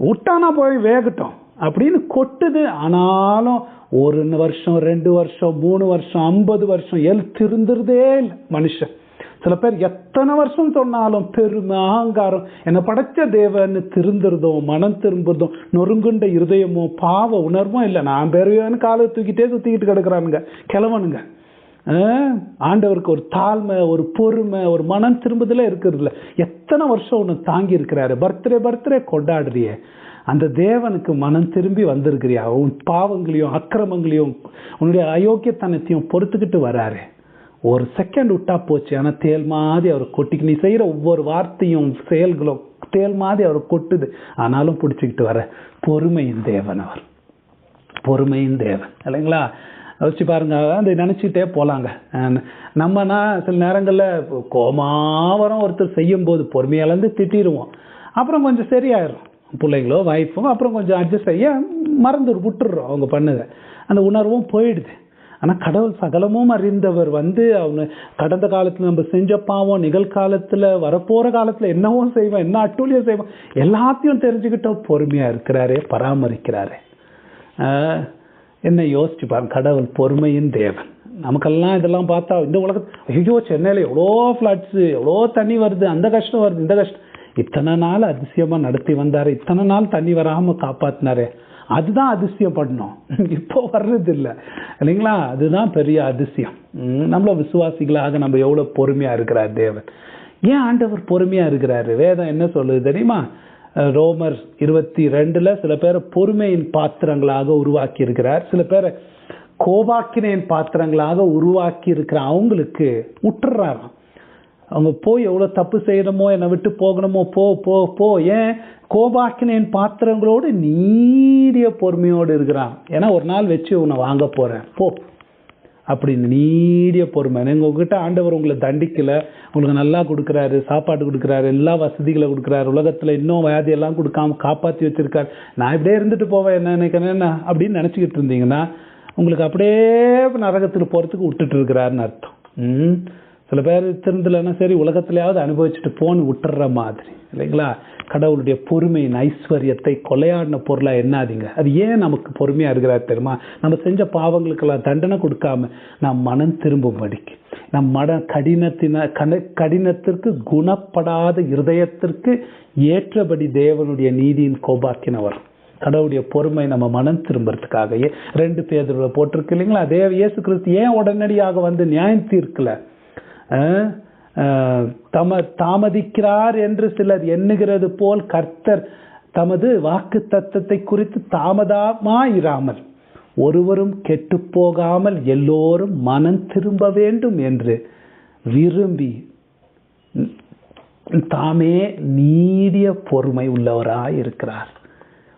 விட்டானா போய் வேகட்டும் அப்படின்னு கொட்டுது. ஆனாலும் 1 வருஷம் 2 வருஷம் 3 வருஷம் 50 வருஷம் திருந்துறதே இல்லை மனுஷன். சில பேர் எத்தனை வருஷம் சொன்னாலும் பெருமை அகங்காரம், என்னை படைச்ச தேவன்னு திருந்துறதும் மனம் திரும்புறதும் நொறுங்குண்ட இருதயமும் பாவ உணர்வும் இல்லை. நான் பெருமையான காலை தூக்கிட்டே சுத்திக்கிட்டு கிடக்குறானுங்க கிழவனுங்க. ஆண்டவருக்கு ஒரு தாழ்மை, ஒரு பொறுமை, ஒரு மனம் திரும்புதல இருக்கிறதுல எத்தனை வருஷம் ஒன்று தாங்கி இருக்கிறாரு. பர்த்டே கொண்டாடுறியே, அந்த தேவனுக்கு மனம் திரும்பி வந்திருக்கிறியா? உன் பாவங்களையும் அக்கிரமங்களையும் உன்னுடைய அயோக்கியத்தனத்தையும் பொறுத்துக்கிட்டு வராரு. ஒரு செகண்ட் விட்டா போச்சு. ஆனா தேல் மாதிரி அவர் கொட்டிக்கு, நீ செய்யற ஒவ்வொரு வார்த்தையும் செயல்களும் தேல் மாதிரி அவர் கொட்டுது. ஆனாலும் பிடிச்சிக்கிட்டு வர பொறுமையின் தேவன் அவர், பொறுமையின் தேவன் இல்லைங்களா? யோசிச்சு பாருங்க, அதை நினச்சிக்கிட்டே போகலாங்க. நம்மனா சில நேரங்களில் கோமாவரம் ஒருத்தர் செய்யும் போது பொறுமையிலேருந்து திட்டிடுவோம். அப்புறம் கொஞ்சம் சரியாயிடும், பிள்ளைங்களோ வைஃபோ அப்புறம் கொஞ்சம் அட்ஜஸ்ட் செய்ய மறந்து விட்டுடுறோம் அவங்க பண்ணதை, அந்த உணர்வும் போயிடுது. ஆனால் கடவுள் சகலமும் அறிந்தவர் அவங்க கடந்த காலத்தில் நம்ம செஞ்ச பாவம், நிகழ்காலத்தில் வரப்போகிற காலத்தில் என்னவோ செய்வோம், என்ன அட்டூழியம் செய்வோம், எல்லாத்தையும் தெரிஞ்சுக்கிட்டோம், பொறுமையாக இருக்கிறாரே, பராமரிக்கிறாரே. என்ன யோசிச்சு பாருங்க, கடவுள் பொறுமையின் தேவன். நமக்கெல்லாம் இதெல்லாம் பார்த்தா இந்த உலகத்து ஐயோ சென்னையில் எவ்வளோ ஃப்ளட்ஸு, எவ்வளோ தண்ணி வருது, அந்த கஷ்டம் வருது, இந்த கஷ்டம், இத்தனை நாள் அதிசயமாக நடத்தி வந்தார், இத்தனை நாள் தண்ணி வராமல் காப்பாற்றினாரே, அதுதான் அதிசயம் பண்ணோம். இப்போ வர்றது இல்லை இல்லைங்களா? அதுதான் பெரிய அதிசயம். நம்மள விசுவாசிகளாக நம்ம எவ்வளோ பொறுமையாக இருக்கிறார் தேவன். ஏன் ஆண்டவர் பொறுமையாக இருக்கிறாரு? வேதம் என்ன சொல்லுது தெரியுமா? ரோமர் 22 சில பேரை பொறுமையின் பாத்திரங்களாக உருவாக்கி இருக்கிறார், சில பேரை கோபாக்கினேன் பாத்திரங்களாக உருவாக்கி இருக்கிற அவங்களுக்கு விட்டுறாராம். அவங்க போய் எவ்வளோ தப்பு செய்யணுமோ, என்னை விட்டு போகணுமோ, போ போ போ. ஏன்? கோபாக்கினேன் பாத்திரங்களோடு நீடிய பொறுமையோடு இருக்கிறான். ஏன்னா ஒரு நாள் வச்சு உன்னை வாங்க போகிறேன் போ அப்படின்னு நீடிய பொறுமை. உங்ககிட்ட ஆண்டவர் உங்களை தண்டிக்கலை, உங்களுக்கு நல்லா கொடுக்குறாரு, சாப்பாடு கொடுக்குறாரு, எல்லா வசதிகளை கொடுக்குறாரு, உலகத்தில் இன்னும் வியாதியெல்லாம் கொடுக்காம காப்பாற்றி வச்சிருக்காரு, நான் இப்படியே இருந்துட்டு போவேன் என்ன நினைக்கிறேன் அப்படின்னு நினச்சிக்கிட்டு இருந்தீங்கன்னா உங்களுக்கு அப்படியே நரகத்தில் போகிறதுக்கு விட்டுட்டு இருக்கிறாருன்னு அர்த்தம். சில பேர் திருந்தலைன்னா சரி உலகத்திலேயாவது அனுபவிச்சுட்டு போன்னு விட்டுற மாதிரி இல்லைங்களா? கடவுளுடைய பொறுமையின் ஐஸ்வர்யத்தை கொலையாடின பொருளாக என்னாதீங்க. அது ஏன் நமக்கு பொறுமையாக இருக்கிறார் தெரியுமா? நம்ம செஞ்ச பாவங்களுக்கெல்லாம் தண்டனை கொடுக்காம நம் மனம் திரும்பும்படிக்கு, நம் கடினத்திற்கு குணப்படாத இருதயத்திற்கு ஏற்றபடி தேவனுடைய நீதியின் கோபாக்கினவர். கடவுளுடைய பொறுமை நம்ம மனம் திரும்புறதுக்காக 2 பேதுருல போட்டிருக்கு இல்லைங்களா? இயேசு கிறிஸ்து ஏன் உடனடியாக வந்து நியாயம் தீர்க்கல? தாமதிக்கிறார் என்று சிலர் எண்ணுகிறது போல் கர்த்தர் தமது வாக்கு தத்தத்தை குறித்து தாமதமாயிராமல் ஒருவரும் கெட்டு போகாமல் எல்லோரும் மனம் திரும்ப வேண்டும் என்று விரும்பி தாமே நீடிய பொறுமை உள்ளவராய் இருக்கிறார்.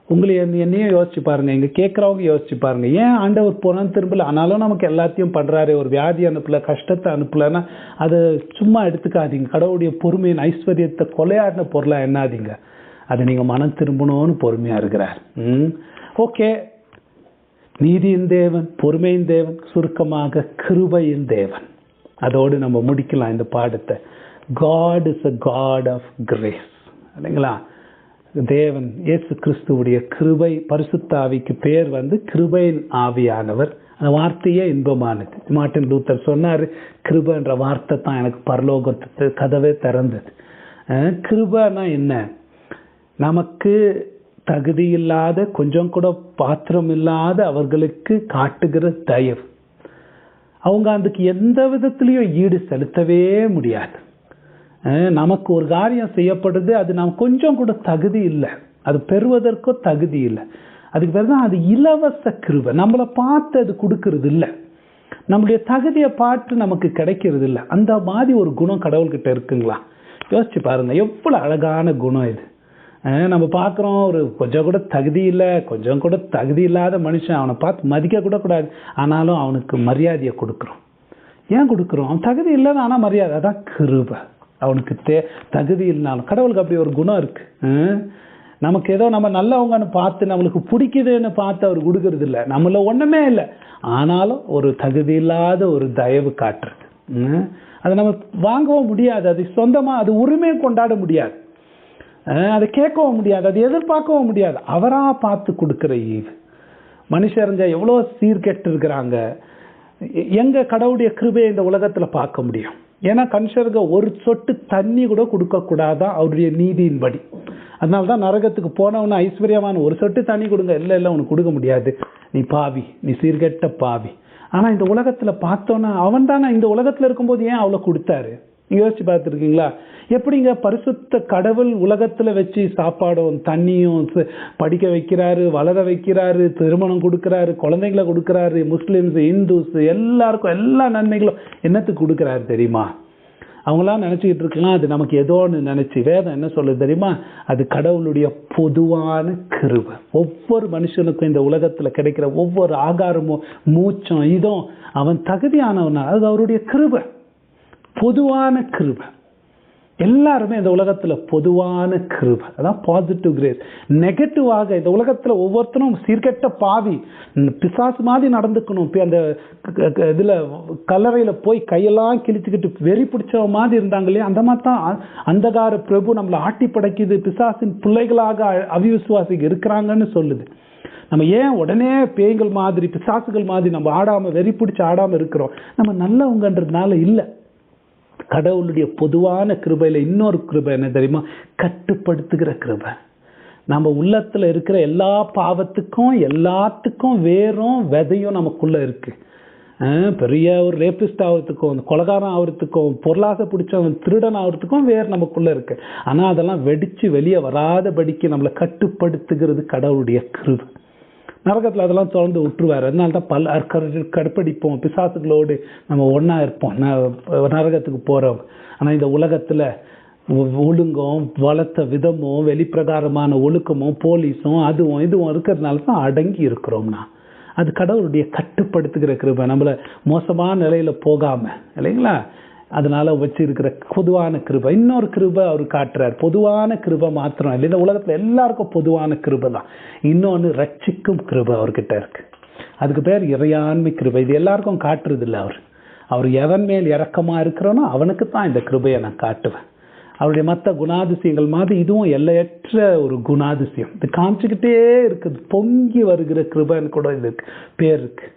உங்களை என்னையும் யோசிச்சு பாருங்க, இங்க கேட்கறவங்க யோசிச்சு பாருங்க, ஏன் ஆண்டவர் போன திரும்பல? ஆனாலும் நமக்கு எல்லாத்தையும் பண்றாரு. ஒரு வியாதி அனுப்பல, கஷ்டத்தை அனுப்பலன்னா அதை சும்மா எடுத்துக்காதீங்க. கடவுளுடைய பொறுமையின் ஐஸ்வர்யத்தை கொலையாடின பொருளா என்னாதீங்க. அதை நீங்க மனம் திரும்பணும்னு பொறுமையா இருக்கிறார். ஓகே, நீதியின் தேவன், பொறுமையின் தேவன், சுருக்கமாக கிருபையின் தேவன். அதோடு நம்ம முடிக்கலாம் இந்த பாடத்தை. God is a God of grace இல்லைங்களா? தேவன் இயேசு கிறிஸ்துவுடைய கிருபை, பரிசுத்த ஆவிக்கு பேர் வந்து கிருபையின் ஆவியானவர். அந்த வார்த்தையே இன்பமானது. மார்ட்டின் லூத்தர் சொன்னார், கிருபைன்ற வார்த்தை தான் எனக்கு பரலோகத்து கதவே திறந்தது. கிருபைனா என்ன? நமக்கு தகுதி இல்லாத, கொஞ்சம் கூட பாத்திரம் இல்லாத அவர்களுக்கு காட்டுகிற தயவு. அவங்க அதுக்கு எந்த விதத்திலையும் ஈடு செலுத்தவே முடியாது. நமக்கு ஒரு காரியம் செய்யப்படுது, அது நாம் கொஞ்சம் கூட தகுதி இல்லை, அது பெறுவதற்கோ தகுதி இல்லை. அதுக்கு பேர் தான் அது இலவச கிருபை. நம்மளை பார்த்து அது கொடுக்கறது இல்லை, நம்மளுடைய தகுதியை பார்த்து நமக்கு கிடைக்கிறது இல்லை. அந்த மாதிரி ஒரு குணம் கடவுள்கிட்ட இருக்குங்களா? யோசிச்சு பாருங்க, எவ்வளவு அழகான குணம் இது. நம்ம பார்க்குறோம், ஒரு கொஞ்சம் கூட தகுதி இல்லை, கொஞ்சம் கூட தகுதி இல்லாத மனுஷன், அவனை பார்த்து மதிக்க கூட கூடாது, ஆனாலும் அவனுக்கு மரியாதையை கொடுக்குறோம். ஏன் கொடுக்குறோம்? அவன் தகுதி இல்லைன்னு ஆனால் மரியாதை. அதான் கிருபை. அவனுக்கு தகுதி இல்லைனாலும் கடவுளுக்கு அப்படி ஒரு குணம் இருக்கு. நமக்கு ஏதோ நம்ம நல்லவங்கன்னு பார்த்து நம்மளுக்கு பிடிக்குதுன்னு பார்த்து அவர் கொடுக்கறது இல்லை, நம்மள ஒண்ணுமே இல்லை, ஆனாலும் ஒரு தகுதி இல்லாத ஒரு தயவு காட்டுறது. அதை நம்ம வாங்கவும் முடியாது, அது சொந்தமா, அது உரிமையை கொண்டாட முடியாது, அதை கேட்கவும் முடியாது, அதை எதிர்பார்க்கவும் முடியாது. அவரா பார்த்து கொடுக்கிற ஈவு. மனுஷருங்க எவ்வளோ சீர்கெட்டு இருக்கிறாங்க. எங்க கடவுளுடைய கிருபையை இந்த உலகத்துல பார்க்க முடியும்? ஏன்னா கன்ஷருங்க ஒரு சொட்டு தண்ணி கூட கொடுக்க கூடாதான் அவருடைய நீதியின்படி. அதனால்தான் நரகத்துக்கு போனவன ஐஸ்வர்யமான ஒரு சொட்டு தண்ணி கொடுங்க, இல்லை இல்லை உனக்கு கொடுக்க முடியாது, நீ பாவி, நீ சீர்கெட்ட பாவி. ஆனா இந்த உலகத்துல பார்த்தோன்னா அவன் தானே இந்த உலகத்துல இருக்கும்போது ஏன் அவ்வளவு கொடுத்தாரு? யோசிச்சு பார்த்துருக்கீங்களா? எப்படிங்க பரிசுத்த கடவுள் உலகத்துல வச்சு சாப்பாடும் தண்ணியும் படிக்க வைக்கிறாரு, வளர வைக்கிறாரு, திருமணம் கொடுக்கிறாரு, குழந்தைங்களை கொடுக்கிறாரு, முஸ்லிம்ஸ், இந்துஸ் எல்லாருக்கும் எல்லா நன்மைகளும் என்னத்துக்கு கொடுக்கிறாரு தெரியுமா? அவங்களாம் நினைச்சுக்கிட்டு இருக்கலாம் அது நமக்கு ஏதோன்னு நினைச்சு. வேதம் என்ன சொல்லுது தெரியுமா? அது கடவுளுடைய பொதுவான கிருபை. ஒவ்வொரு மனுஷனுக்கும் இந்த உலகத்துல கிடைக்கிற ஒவ்வொரு ஆகாரமும் மூச்சும் இதுவும் அவன் தகுதியானவனா, அது அவருடைய கிருபை, பொதுவான கிருபை. எல்லாருமே இந்த உலகத்துல பொதுவான கிருபை, அதான் பாசிட்டிவ் கிரேஸ். நெகட்டிவாக இந்த உலகத்துல ஒவ்வொருத்தரும் சீர்கெட்ட பாவி பிசாசு மாதிரி நடந்துக்கணும், அந்த இதுல கல்லறையில போய் கையெல்லாம் கிழிச்சுக்கிட்டு வெறி பிடிச்ச மாதிரி இருந்தாங்க இல்லையா, அந்த மாதிரி தான் அந்தகார பிரபு நம்மளை ஆட்டி படைக்குது, பிசாசின் பிள்ளைகளாக அவிவிசுவாசிகள் இருக்கிறாங்கன்னு சொல்லுது. நம்ம ஏன் உடனே பேய்கள் மாதிரி பிசாசுகள் மாதிரி நம்ம ஆடாம வெறி பிடிச்சு ஆடாம இருக்கிறோம்? நம்ம நல்லவங்கன்றதுனால இல்லை. கடவுளுடைய பொதுவான கிருபையில இன்னொரு கிருபை என்ன தெரியுமா? கட்டுப்படுத்துகிற கிருபை. நம்ம உள்ளத்துல இருக்கிற எல்லா பாவத்துக்கும் எல்லாத்துக்கும் வேறும் விதையும் நமக்குள்ள இருக்கு. பெரிய ஒரு ரேபிஸ்ட் ஆகிறதுக்கும், கொலகாரம் ஆகிறதுக்கும், பொருளாசை பிடிச்சவன் திருடன் ஆகிறதுக்கும் வேறு நமக்குள்ள இருக்கு. ஆனா அதெல்லாம் வெடிச்சு வெளியே வராதபடிக்கு நம்மளை கட்டுப்படுத்துகிறது கடவுளுடைய கிருபை. நரகத்தில் அதெல்லாம் தொடர்ந்து விட்டுருவார். அதனால தான் கடுப்படிப்போம், பிசாசுகளோடு நம்ம ஒன்றா இருப்போம் நரகத்துக்கு போகிறோம். ஆனால் இந்த உலகத்தில் ஒழுங்கும் வளர்த்த விதமும் வெளிப்பிரகாரமான ஒழுக்கமும் போலீஸும் அதுவும் இதுவும் இருக்கிறதுனால தான் அடங்கி இருக்கிறோம்னா அது கடவுளுடைய கட்டுப்படுத்துகிற கிருபை. நம்மளை மோசமான நிலையில் போகாமல் இல்லைங்களா, அதனால வச்சிருக்கிற பொதுவான கிருபை. இன்னொரு கிருபை அவர் காட்டுறார். பொதுவான கிருபை மாத்திரம் இல்லை, இந்த உலகத்துல எல்லாருக்கும் பொதுவான கிருபை தான். இன்னொன்னு ரட்சிக்கும் கிருபை அவர்கிட்ட இருக்கு. அதுக்கு பேர் இறையாண்மை கிருபை. இது எல்லாருக்கும் காட்டுறது இல்லை. அவர் எவன் மேல் இரக்கமா இருக்கிறோனோ அவனுக்கு தான் இந்த கிருபையை நான் காட்டுவேன். அவருடைய மற்ற குணாதிசயங்கள் மாதிரி இதுவும் எல்லையற்ற ஒரு குணாதிசயம். இது காமிச்சுக்கிட்டே இருக்குது. பொங்கி வருகிற கிருபைன்னு கூட இதுக்கு பேர் இருக்கு.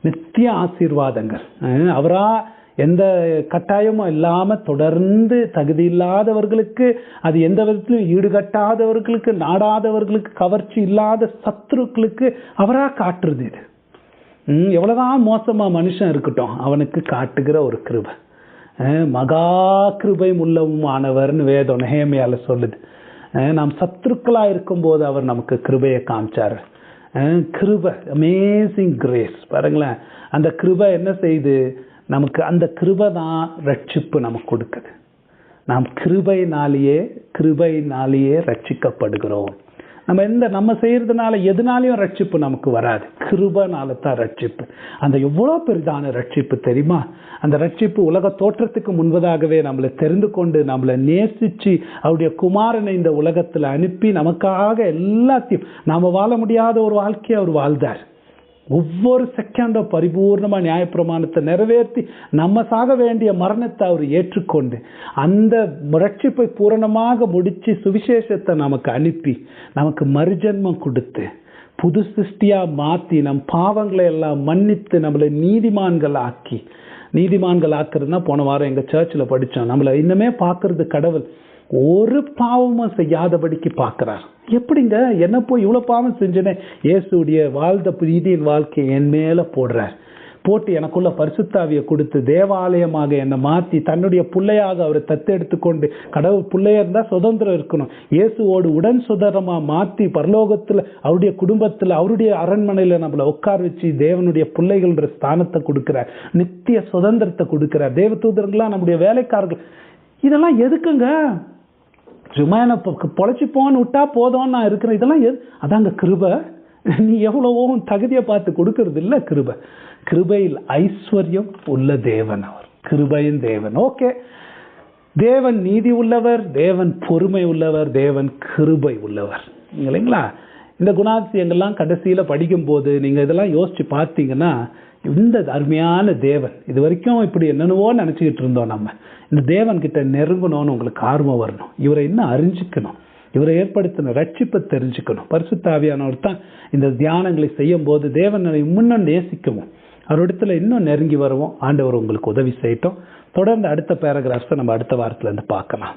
நித்திய ஆசீர்வாதங்கள். அவரா எந்த கட்டாயமும் இல்லாம தொடர்ந்து தகுதி இல்லாதவர்களுக்கு, அது எந்த விதத்திலும் ஈடுகட்டாதவர்களுக்கு, நாடாதவர்களுக்கு, கவர்ச்சி இல்லாத சத்துருக்களுக்கு அவரா காட்டுறது. இது எவ்வளவுதான் மோசமா மனுஷன் இருக்கட்டும் அவனுக்கு காட்டுகிற ஒரு கிருபை. மகா கிருபை உள்ளவுமானவர்னு வேதம் நெகேமியால சொல்லுது. நாம் சத்துருக்களா இருக்கும் போது அவர் நமக்கு கிருபையை காமிச்சாரு. கிருபை, அமேசிங் கிரேஸ். பாருங்களேன், அந்த கிருபை என்ன செய்யுது நமக்கு? அந்த கிருபை தான் ரட்சிப்பு நமக்கு கொடுக்குது. நாம் கிருபையினாலேயே ரட்சிக்கப்படுகிறோம். நம்ம செய்யறதுனால எதுனாலையும் ரட்சிப்பு நமக்கு வராது. கிருபைனால தான் ரட்சிப்பு. அந்த எவ்வளவு பெரிதான ரட்சிப்பு தெரியுமா? அந்த ரட்சிப்பு உலக தோற்றத்துக்கு முன்பதாகவே நம்மளை தெரிந்து கொண்டு நம்மளை நேசிச்சு அவருடைய குமாரனை இந்த உலகத்துல அனுப்பி நமக்காக எல்லாத்தையும், நாம வாழ முடியாத ஒரு வாழ்க்கையை அவர் வாழ்ந்தார். ஒவ்வொரு செகண்டும் பரிபூர்ணமா நியாயப்பிரமாணத்தை நிறைவேற்றி நம்ம சாக வேண்டிய மரணத்தை அவர் ஏற்றுக்கொண்டு அந்த ரட்சிப்பை பூரணமாக முடிச்சு சுவிசேஷத்தை நமக்கு அனுப்பி நமக்கு மறுஜன்மம் கொடுத்து புது சிருஷ்டியா மாத்தி நம் பாவங்களை எல்லாம் மன்னித்து நம்மளை நீதிமான்கள் ஆக்குறதுனா போன வாரம் எங்க சர்ச்சில் படிச்சோம். நம்மளை இன்னுமே பார்க்கறது கடவுள் ஒரு பாவமும் செய்யாதபடிக்கு பார்க்கிறார். எப்படிங்க என்ன போய் இவ்வளவு பாவம் செஞ்சேனே, இயேசுடைய வாழ்ந்த நீதியின் வாழ்க்கையை என் மேல போட்டு எனக்குள்ள பரிசுத்தாவியை கொடுத்து தேவாலயமாக என்னை மாற்றி தன்னுடைய பிள்ளையாக அவரை தத்தெடுத்து கொண்டு, கடவுள் பிள்ளையா இருந்தா சுதந்திரம் இருக்கணும், இயேசுவோடு உடன் சுதந்திரமா மாற்றி பரலோகத்துல அவருடைய குடும்பத்துல அவருடைய அரண்மனையில நம்மளை உட்கார வச்சு தேவனுடைய பிள்ளைகள்ன்ற ஸ்தானத்தை கொடுக்கிறார், நித்திய சுதந்திரத்தை கொடுக்கிறார். தேவதூதர்களா நம்முடைய வேலைக்காரர்கள். இதெல்லாம் எதுக்குங்க? சும்மா என்ன பொழைச்சிப்போன்னு விட்டா போதும் நான் இருக்கிறேன். இதெல்லாம் அதாங்க கிருபை. நீ எவ்வளவோ தகுதியை பார்த்து கொடுக்கறது இல்லை. கிருபையில் ஐஸ்வர்யம் உள்ள தேவன் அவர், கிருபையின் தேவன். ஓகே, தேவன் நீதி உள்ளவர், தேவன் பொறுமை உள்ளவர், தேவன் கிருபை உள்ளவர் இல்லைங்களா? இந்த குணாதிசயங்கள்லாம் கடைசியில படிக்கும் போது நீங்க இதெல்லாம் யோசிச்சு பார்த்தீங்கன்னா இந்த அருமையான தேவன், இது வரைக்கும் இப்படி என்னென்னவோ நினைச்சுக்கிட்டு இருந்தோம், நம்ம இந்த தேவன் கிட்ட நெருங்கணும்னு உங்களுக்கு ஆர்வம் வரணும். இவரை இன்னும் அறிஞ்சுக்கணும், இவரை ஏற்படுத்தின ரட்சிப்பை தெரிஞ்சுக்கணும். பரிசுத்த ஆவியானவர் தான் இந்த தியானங்களை செய்யும் போது தேவனை முன்னும் நேசிக்கவும் அவரிடத்துல இன்னும் நெருங்கி வருவோம். ஆண்டவர் உங்களுக்கு உதவி செய்யட்டும். தொடர்ந்து அடுத்த பேராகிராஃப்ஸை நம்ம அடுத்த வாரத்துல இருந்து பார்க்கலாம்.